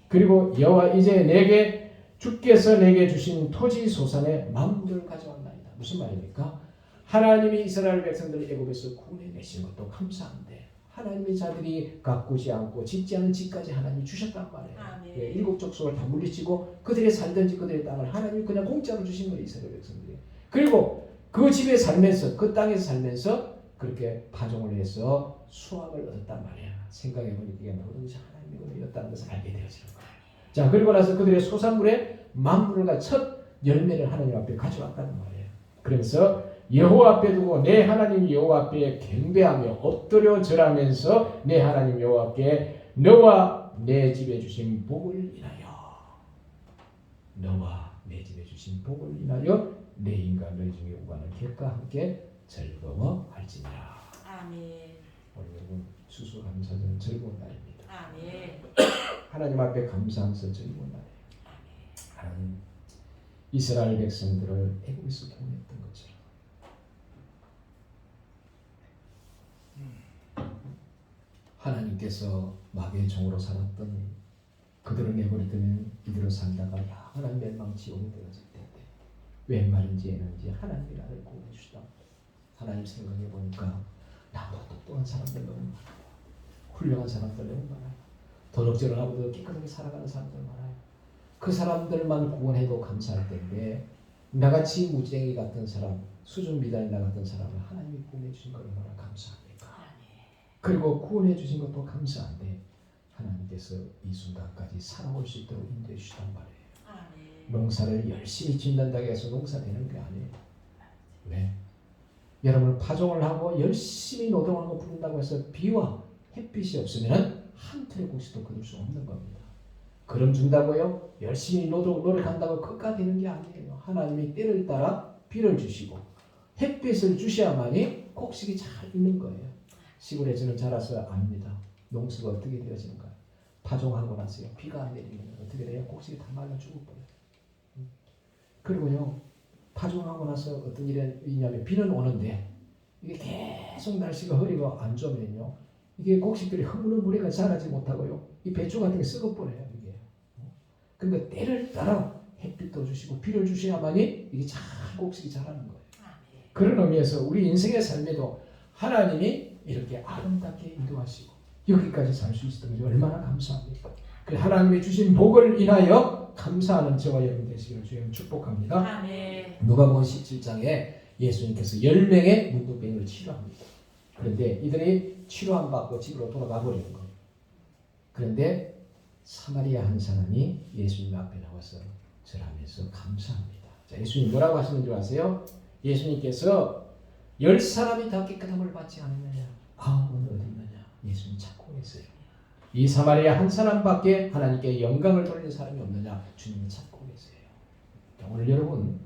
그리고 여호와 이제 주께서 내게 주신 토지 소산의 만물을 가져왔나이다. 무슨 말입니까? 하나님이 이스라엘 백성들을 애굽에서 구원해내신 것도 감사한데 하나님의 자들이 가꾸지 않고 짓지 않은 집까지 하나님이 주셨단 말이에요. 예, 7 족속을 다 물리치고 그들의 살던지 그들의 땅을 하나님이 그냥 공짜로 주신 거예요. 이스라엘 백성들이. 그리고 그 집에 살면서 그 땅에서 살면서 그렇게 파종을 해서 수확을 얻었단 말이야. 생각해보니까 이게 모든 것이 하나님의 은혜였다는 것을 알게 되어지는 거예요. 자, 그리고 나서 그들의 소산물에 만물과 첫 열매를 하나님 앞에 가져왔다는 말이에요. 그러면서 여호와 앞에 두고 내 하나님 여호와 앞에 경배하며 엎드려 절하면서 내 하나님 여호와께 너와 내 집에 주신 복을 인하여 너와 내 집에 주신 복을 인하여 내 인과 너희 중에 우가는 객과 함께 즐거워할지니라. 아멘. 오늘 여러분 추수감사절은 즐거운 날입니다. 아멘. 하나님 앞에 감사하면서 즐거운 날이에요. 하나님 이스라엘 백성들을 애굽에서 구원했던 것처럼 하나님께서 마귀의 종으로 살았던 그들을 내버리더니 이대로 살다가 영원한 멸망지옥에 되어질 텐데 웬 말인지 애는지 하나님이 나를 구원해 주시다. 하나님 생각해 보니까 나보다 똑똑한 사람들 너무 많아요. 훌륭한 사람들 너무 많아요. 도덕적으로 하고도 깨끗하게 살아가는 사람들 많아요. 그 사람들만 구원해도 감사할 텐데 나같이 무지랭이 같은 사람, 수준 미달인 나 같은 사람을 하나님이 구원해 주신 걸 얼마나 감사합니까? 그리고 구원해 주신 것도 감사한데 하나님께서 이 순간까지 살아올 수 있도록 인도해 주시단 말이에요. 농사를 열심히 짓는다고 해서 농사되는 게 아니에요. 왜? 여러분 파종을 하고 열심히 노동하고 부른다고 해서 비와 햇빛이 없으면 한 틀의 곡식도 거둘 수 없는 겁니다. 그럼 준다고요? 열심히 노력한다고 그가 되는 게 아니에요. 하나님이 때를 따라 비를 주시고 햇빛을 주셔야만이 곡식이 잘 익는 거예요. 시골에 저는 자라서 압니다. 용서가 어떻게 되어지는가? 파종하고 나서요. 비가 안 내리면 어떻게 돼요? 곡식이 다 말라 죽어버려요. 그리고요. 파종하고 나서 어떤 일이 있냐면 비는 오는데 이게 계속 날씨가 흐리고 안 좋으면요. 이게 곡식들이 흐물흐물해가 자라지 못하고요. 이 배추 같은 게 썩어버려요. 이게. 그러니까 때를 따라 햇빛도 주시고 비를 주셔야만이 이게 잘 곡식이 자라는 거예요. 그런 의미에서 우리 인생의 삶에도 하나님이 이렇게 아름답게 인도하시고 여기까지 살 수 있었던 게 얼마나 감사합니까? 그 하나님이 주신 복을 인하여 감사하는 저와 여러분 되시기를 주님 축복합니다. 아멘. 누가복음 17장에 예수님께서 10명의 문둥병을 치료합니다. 그런데 이들이 치료 안 받고 집으로 돌아가 버리는 거예요. 그런데 사마리아 한 사람이 예수님 앞에 나와서 절하면서 감사합니다. 자, 예수님 뭐라고 하시는 줄 아세요? 예수님께서 10사람이 다 깨끗한 걸 받지 않았느냐? 아무는 어디 있느냐? 예수님 찾고 계세요. 이 사마리아 한 사람밖에 하나님께 영광을 돌리는 사람이 없느냐? 주님이 찾고 계세요. 오늘 여러분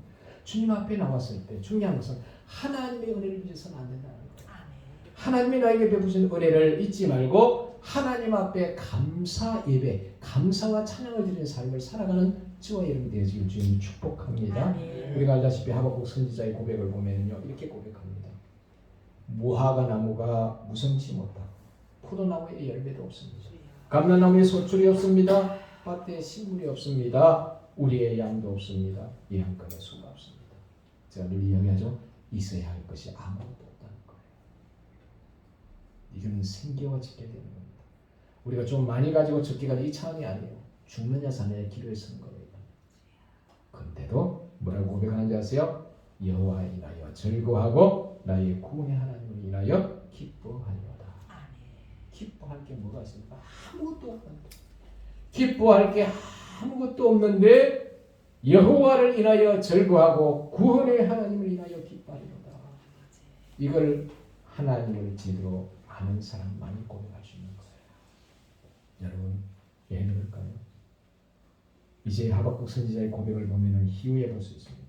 주님 앞에 나왔을 때 중요한 것은 하나님의 은혜를 잊어서는 안 된다는 거예요. 하나님이 나에게 베푸신 은혜를 잊지 말고 하나님 앞에 감사 예배, 감사와 찬양을 드리는 삶을 살아가는 저와 여러분이 되어지길 주님 축복합니다. 우리가 알다시피 하박국 선지자의 고백을 보면요 이렇게 고백합니다. 무화과 나무가 무성치 못하고 포도나무에 열매도 없습니다. 감람나무에 소출이 없습니다. 밭에 식물이 없습니다. 우리의 양도 없습니다. 예한간에 수가 없습니다. 제가 늘 이야기하죠. 있어야 할 것이 아무것도 없다는 거예요. 이거는 생계와 직결 되는 겁니다. 우리가 좀 많이 가지고 적게 가지고 이 차원이 아니에요. 죽느냐 사느냐 기로에 서는 겁니다. 그런데도 뭐라고 고백하는지 아세요? 여호와에 인하여 즐거워하고 나의 구원의 하나님을 인하여 기뻐하리로다. 기뻐할 게 뭐가 있습니까? 아무것도 없는데. 기뻐할 게 아무것도 없는데 여호와를 인하여 즐거워하고 구원의 하나님을 인하여 기뻐하리로다. 이걸 하나님을 제대로 아는 사람만이 고백할 수 있는 거예요. 여러분 왜 그럴까요? 이제 하박국 선지자의 고백을 보면 희우해 볼 수 있습니다.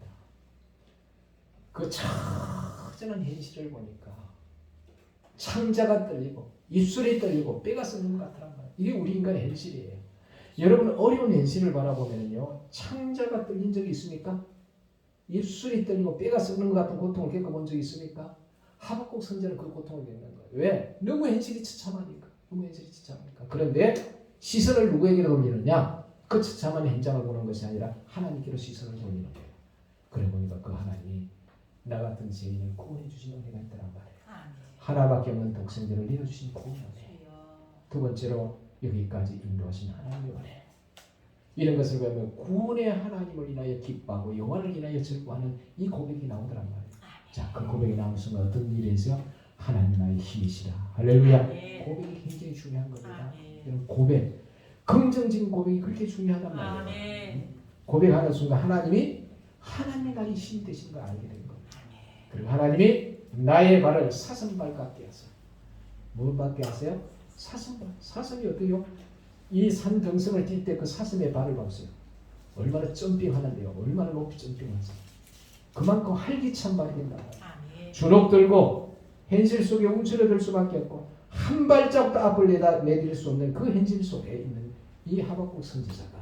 그 처절한 현실을 보니까 창자가 떨리고 입술이 떨리고 뼈가 썩는 것 같더란 말이에요. 이게 우리 인간의 현실이에요. 여러분 어려운 현실을 바라보면요 창자가 떨린 적이 있습니까? 입술이 떨리고 뼈가 썩는 것 같은 고통을 겪어본 적이 있습니까? 하박국 선지자는 그 고통을 겪는 거예요. 왜? 너무 현실이 처참하니까. 너무 현실이 처참하니까. 그런데 시선을 누구에게 돌리느냐? 그 처참한 현장을 보는 것이 아니라 하나님께로 시선을 돌리는 거예요. 그래 보니까 그 하나님이 나 같은 죄인을 구원해 주신 은혜가 있더란 말이에요. 하나밖에 없는 독생자를 내어주신 구원의 은혜. 두 번째로 여기까지 인도하신 하나님의 은혜. 이런 것을 보면 구원의 하나님을 인하여 기뻐하고 영원을 인하여 즐거워하는 이 고백이 나오더란 말이에요. 자, 그 고백이 나오는 순간 어떤 일이 있어요? 하나님 나의 힘이시라. 할렐루야. 고백이 굉장히 중요한 겁니다. 이런 고백, 긍정적인 고백이 그렇게 중요하단 말이에요. 고백하는 순간 하나님이 나의 힘이 되신 걸 알게 된 겁니다. 그리고 하나님이 나의 발을 사슴발 같게 하세요. 뭘 같게 하세요? 사슴발. 사슴이 어때요? 이 산 등성을 뛸 때 그 사슴의 발을 보세요. 얼마나 점핑하는데요. 얼마나 높이 점핑하세요. 그만큼 활기찬 발이 된다. 주눅 들고 현실 속에 움츠러들 수밖에 없고 한 발짝도 앞을 내딜 수 없는 그 현실 속에 있는 이 하박국 선지자가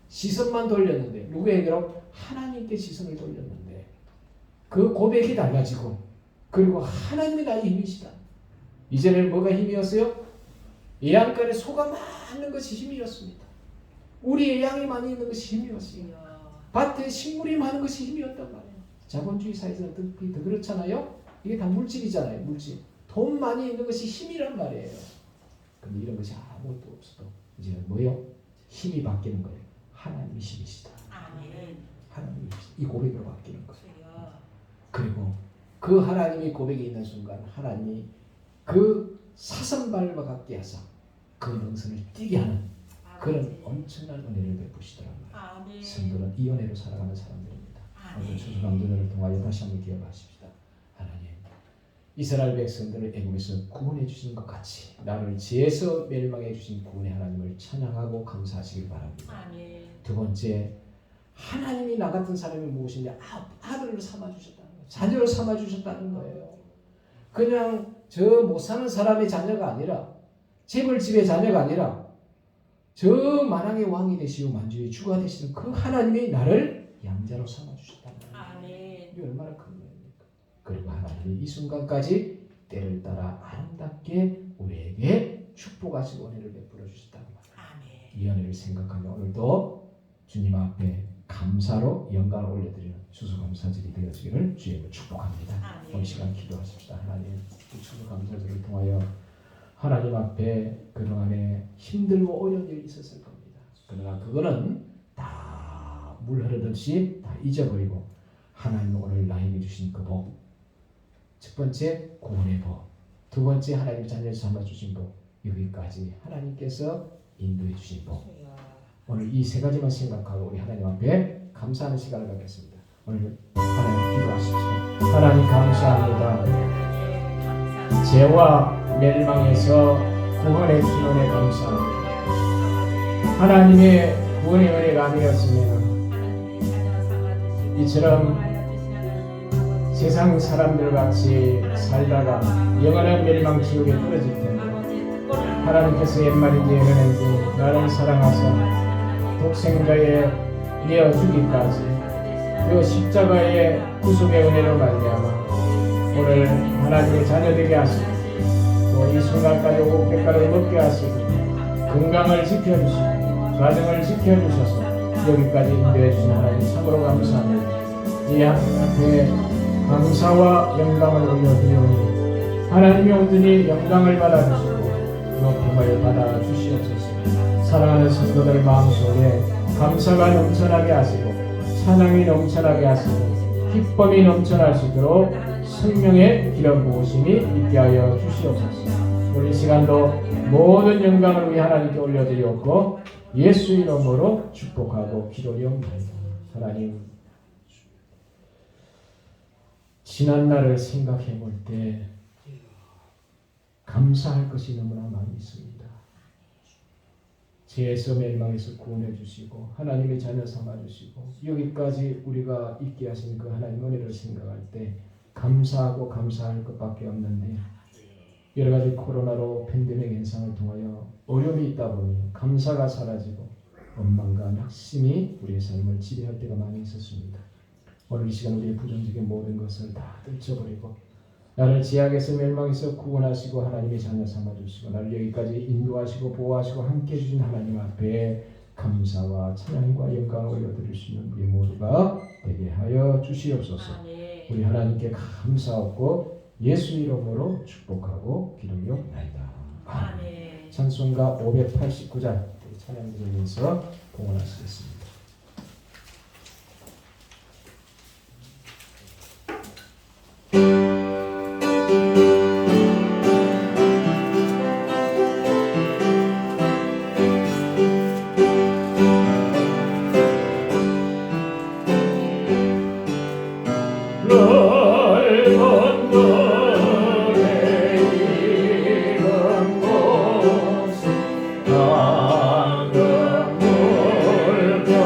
시선만 돌렸는데 누구에게로? 하나님께 시선을 돌렸는데 그 고백이 달라지고 그리고 하나님이 나의 힘이시다. 이전에는 뭐가 힘이었어요? 예한간에 소가 많은 것이 힘이었습니다. 우리의 양이 많이 있는 것이 힘이었습니다. 밭에 식물이 많은 것이 힘이었단 말이에요. 자본주의 사회에서는 더 그렇잖아요. 이게 다 물질이잖아요. 물질. 돈 많이 있는 것이 힘이란 말이에요. 근데 이런 것이 아무것도 없어도 이제는 뭐요? 힘이 바뀌는 거예요. 하나님이 힘이시다. 하나님이 이 고백으로 바뀌는 거예요. 그리고 그 하나님이 고백이 있는 순간 하나님이 그 사슴발과 같게 하사 그 능선을 뛰게 하는 그런 엄청난 은혜를 베푸시더라고요. 성도는 이 은혜로 살아가는 사람들입니다. 오늘 추수감도를 통하여 다시 한번 기억하십시다. 하나님, 이스라엘 백성들을 애굽에서 구원해 주신 것 같이 나를 죄에서 멸망해 주신 구원의 하나님을 찬양하고 감사하시길 바랍니다. 두 번째, 하나님이 나 같은 사람이 무엇이냐? 아들을 삼아주셨다는 거예요. 자녀를 삼아주셨다는 거예요. 그냥 저 못 사는 사람의 자녀가 아니라 재벌집의 자녀가 아니라 저 만왕의 왕이 되시고 만주의 주가 되시는 그 하나님이 나를 양자로 삼아주셨단 말이에요. 이게 얼마나 큰 일입니까? 그리고 하나님이 이 순간까지 때를 따라 아름답게 우리에게 축복하시고 은혜를 베풀어 주셨다는 말이에요. 이 은혜를 생각하며 오늘도 주님 앞에 감사로 영광을 올려드리는 추수감사절이 되어지기를 주님을 축복합니다. 오늘 시간 기도하십시다. 하나님, 이 추수감사절을 통하여 하나님 앞에 그동안에 힘들고 어려운 일이 있었을 겁니다. 그러나 그거는 다 물 흐르듯이 다 잊어버리고 하나님 오늘 나에게 주신 그 복, 첫 번째 구원의 복, 두 번째 하나님 자녀를 삼아 주신 복, 여기까지 하나님께서 인도해 주신 복, 오늘 이 세 가지만 생각하고 우리 하나님 앞에 감사하는 시간을 갖겠습니다. 오늘 하나님 기도하십시오. 하나님 감사합니다. 죄와 멸망에서 구원의 기원에 감사합니다. 하나님의 구원의 은혜가 아니었으면 이처럼 세상 사람들 같이 살다가 영원한 멸망 지옥에 떨어질 텐데 하나님께서 옛말인지 예언인지 나를 사랑하사 독생자의 내어 주기까지 그 십자가의 구속의 은혜로 말미암아 오늘 하나님의 자녀 되게 하시고 또 이 순간까지 오곡백과를 먹게 하시고 건강을 지켜주시고 가정을 지켜주셔서 여기까지 인도해 주신 하나님 참으로 감사합니다. 이 하나님 앞에 감사와 영광을 올려드리오니 하나님이 온전히 영광을 받아주시고 높임을 받아주시옵소서. 사랑하는 성도들 마음속에 감사가 넘쳐나게 하시고 찬양이 넘쳐나게 하시고 기쁨이 넘쳐날 수 있도록 생명의 기름 부으심이 있게 하여 주시옵소서. 오늘 이 시간도 모든 영광을 우리 하나님께 올려드리옵고 예수 이름으로 축복하고 기도리옵나이다. 하나님, 지난 날을 생각해 볼 때 감사할 것이 너무나 많이 있습니다. 죄에서 멸망에서 구원해 주시고 하나님의 자녀 삼아 주시고 여기까지 우리가 있게 하신 그 하나님 은혜를 생각할 때 감사하고 감사할 것밖에 없는데 여러 가지 코로나로 팬데믹 현상을 통하여 어려움이 있다 보니 감사가 사라지고 원망과 낙심이 우리의 삶을 지배할 때가 많이 있었습니다. 오늘 이 시간 우리의 부정적인 모든 것을 다 떨쳐버리고 나를 지약에서 멸망에서 구원하시고 하나님의 자녀 삼아주시고 나를 여기까지 인도하시고 보호하시고 함께해 주신 하나님 앞에 감사와 찬양과 영광을 올려드릴 수 있는 우리 모두가 되게 하여 주시옵소서. 우리 하나님께 감사하고 예수 이름으로 축복하고 기도하옵나이다. 아멘. 찬송가 589장 찬양 드리면서 봉헌하시겠습니다. 그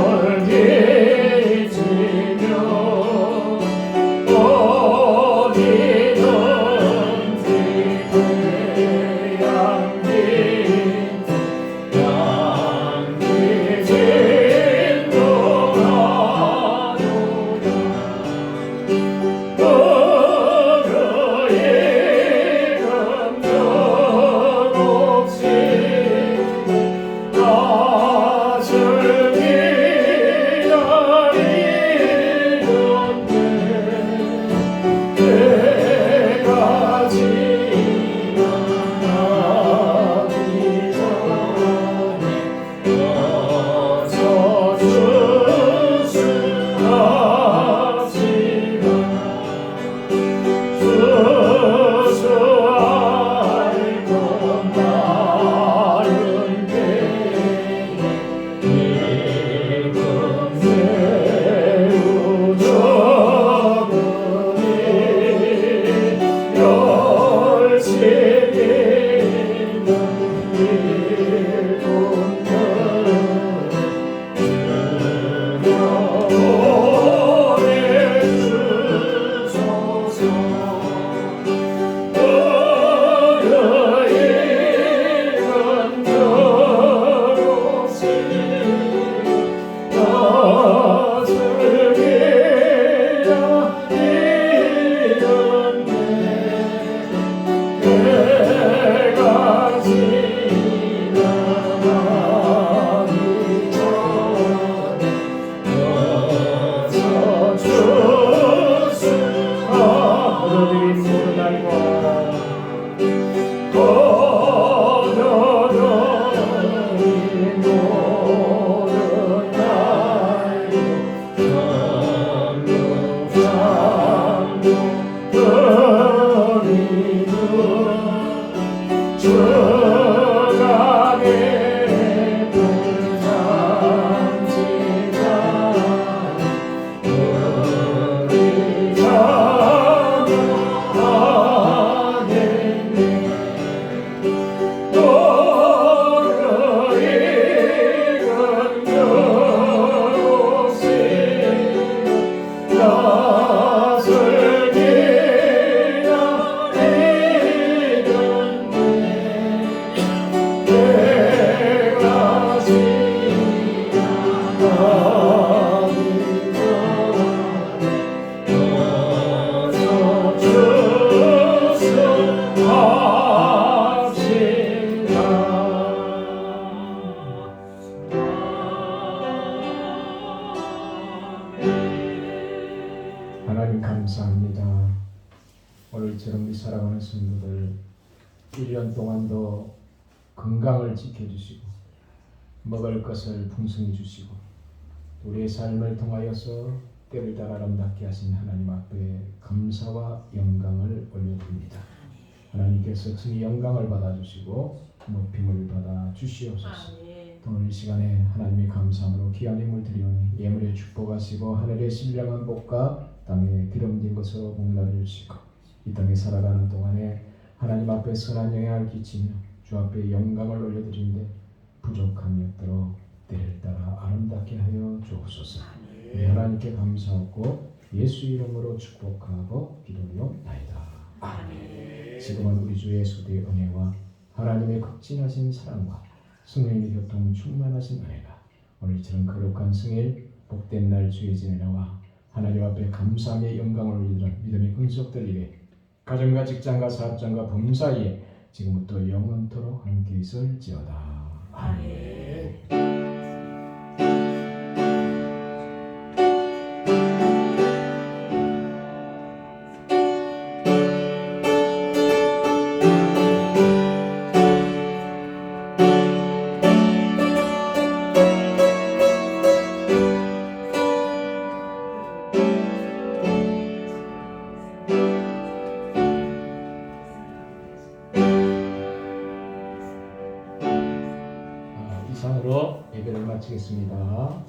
하나님 감사합니다. 오늘처럼 우리 사랑하는 성도들 1년 동안도 건강을 지켜주시고 먹을 것을 풍성히 주시고 우리의 삶을 통하여서 때를 따라 아름답게 하신 하나님 앞에 감사와 영광을 올려드립니다. 하나님께서 친히 영광을 받아주시고 높임을 받아 주시옵소서. 오늘 이 시간에 하나님의 감사함으로 귀한 예물 드리오니 예물에 축복하시고 하늘의 신령한 복과 땅에 기름진 것으로 복나를 주시고 이 땅에 살아가는 동안에 하나님 앞에 선한 영향을 끼치며 주 앞에 영광을 올려드리는데 부족함이 없도록 때를 따라 아름답게 하여 주옵소서. 하나님께 감사하고 예수 이름으로 축복하고 기도하옵나이다. 아멘. 지금은 우리 주 예수의 은혜와 하나님의 극진하신 사랑과 성령의 교통 충만하신 은혜가 오늘처럼 거룩한 성일 복된 날 주의 지내나와 하나님 앞에 감사함의 영광을 올리는 믿음의 근속들 입에 가정과 직장과 사업장과 범사에 지금부터 영원토록 함께 있을지어다. 아멘. 이상으로 예배를 마치겠습니다.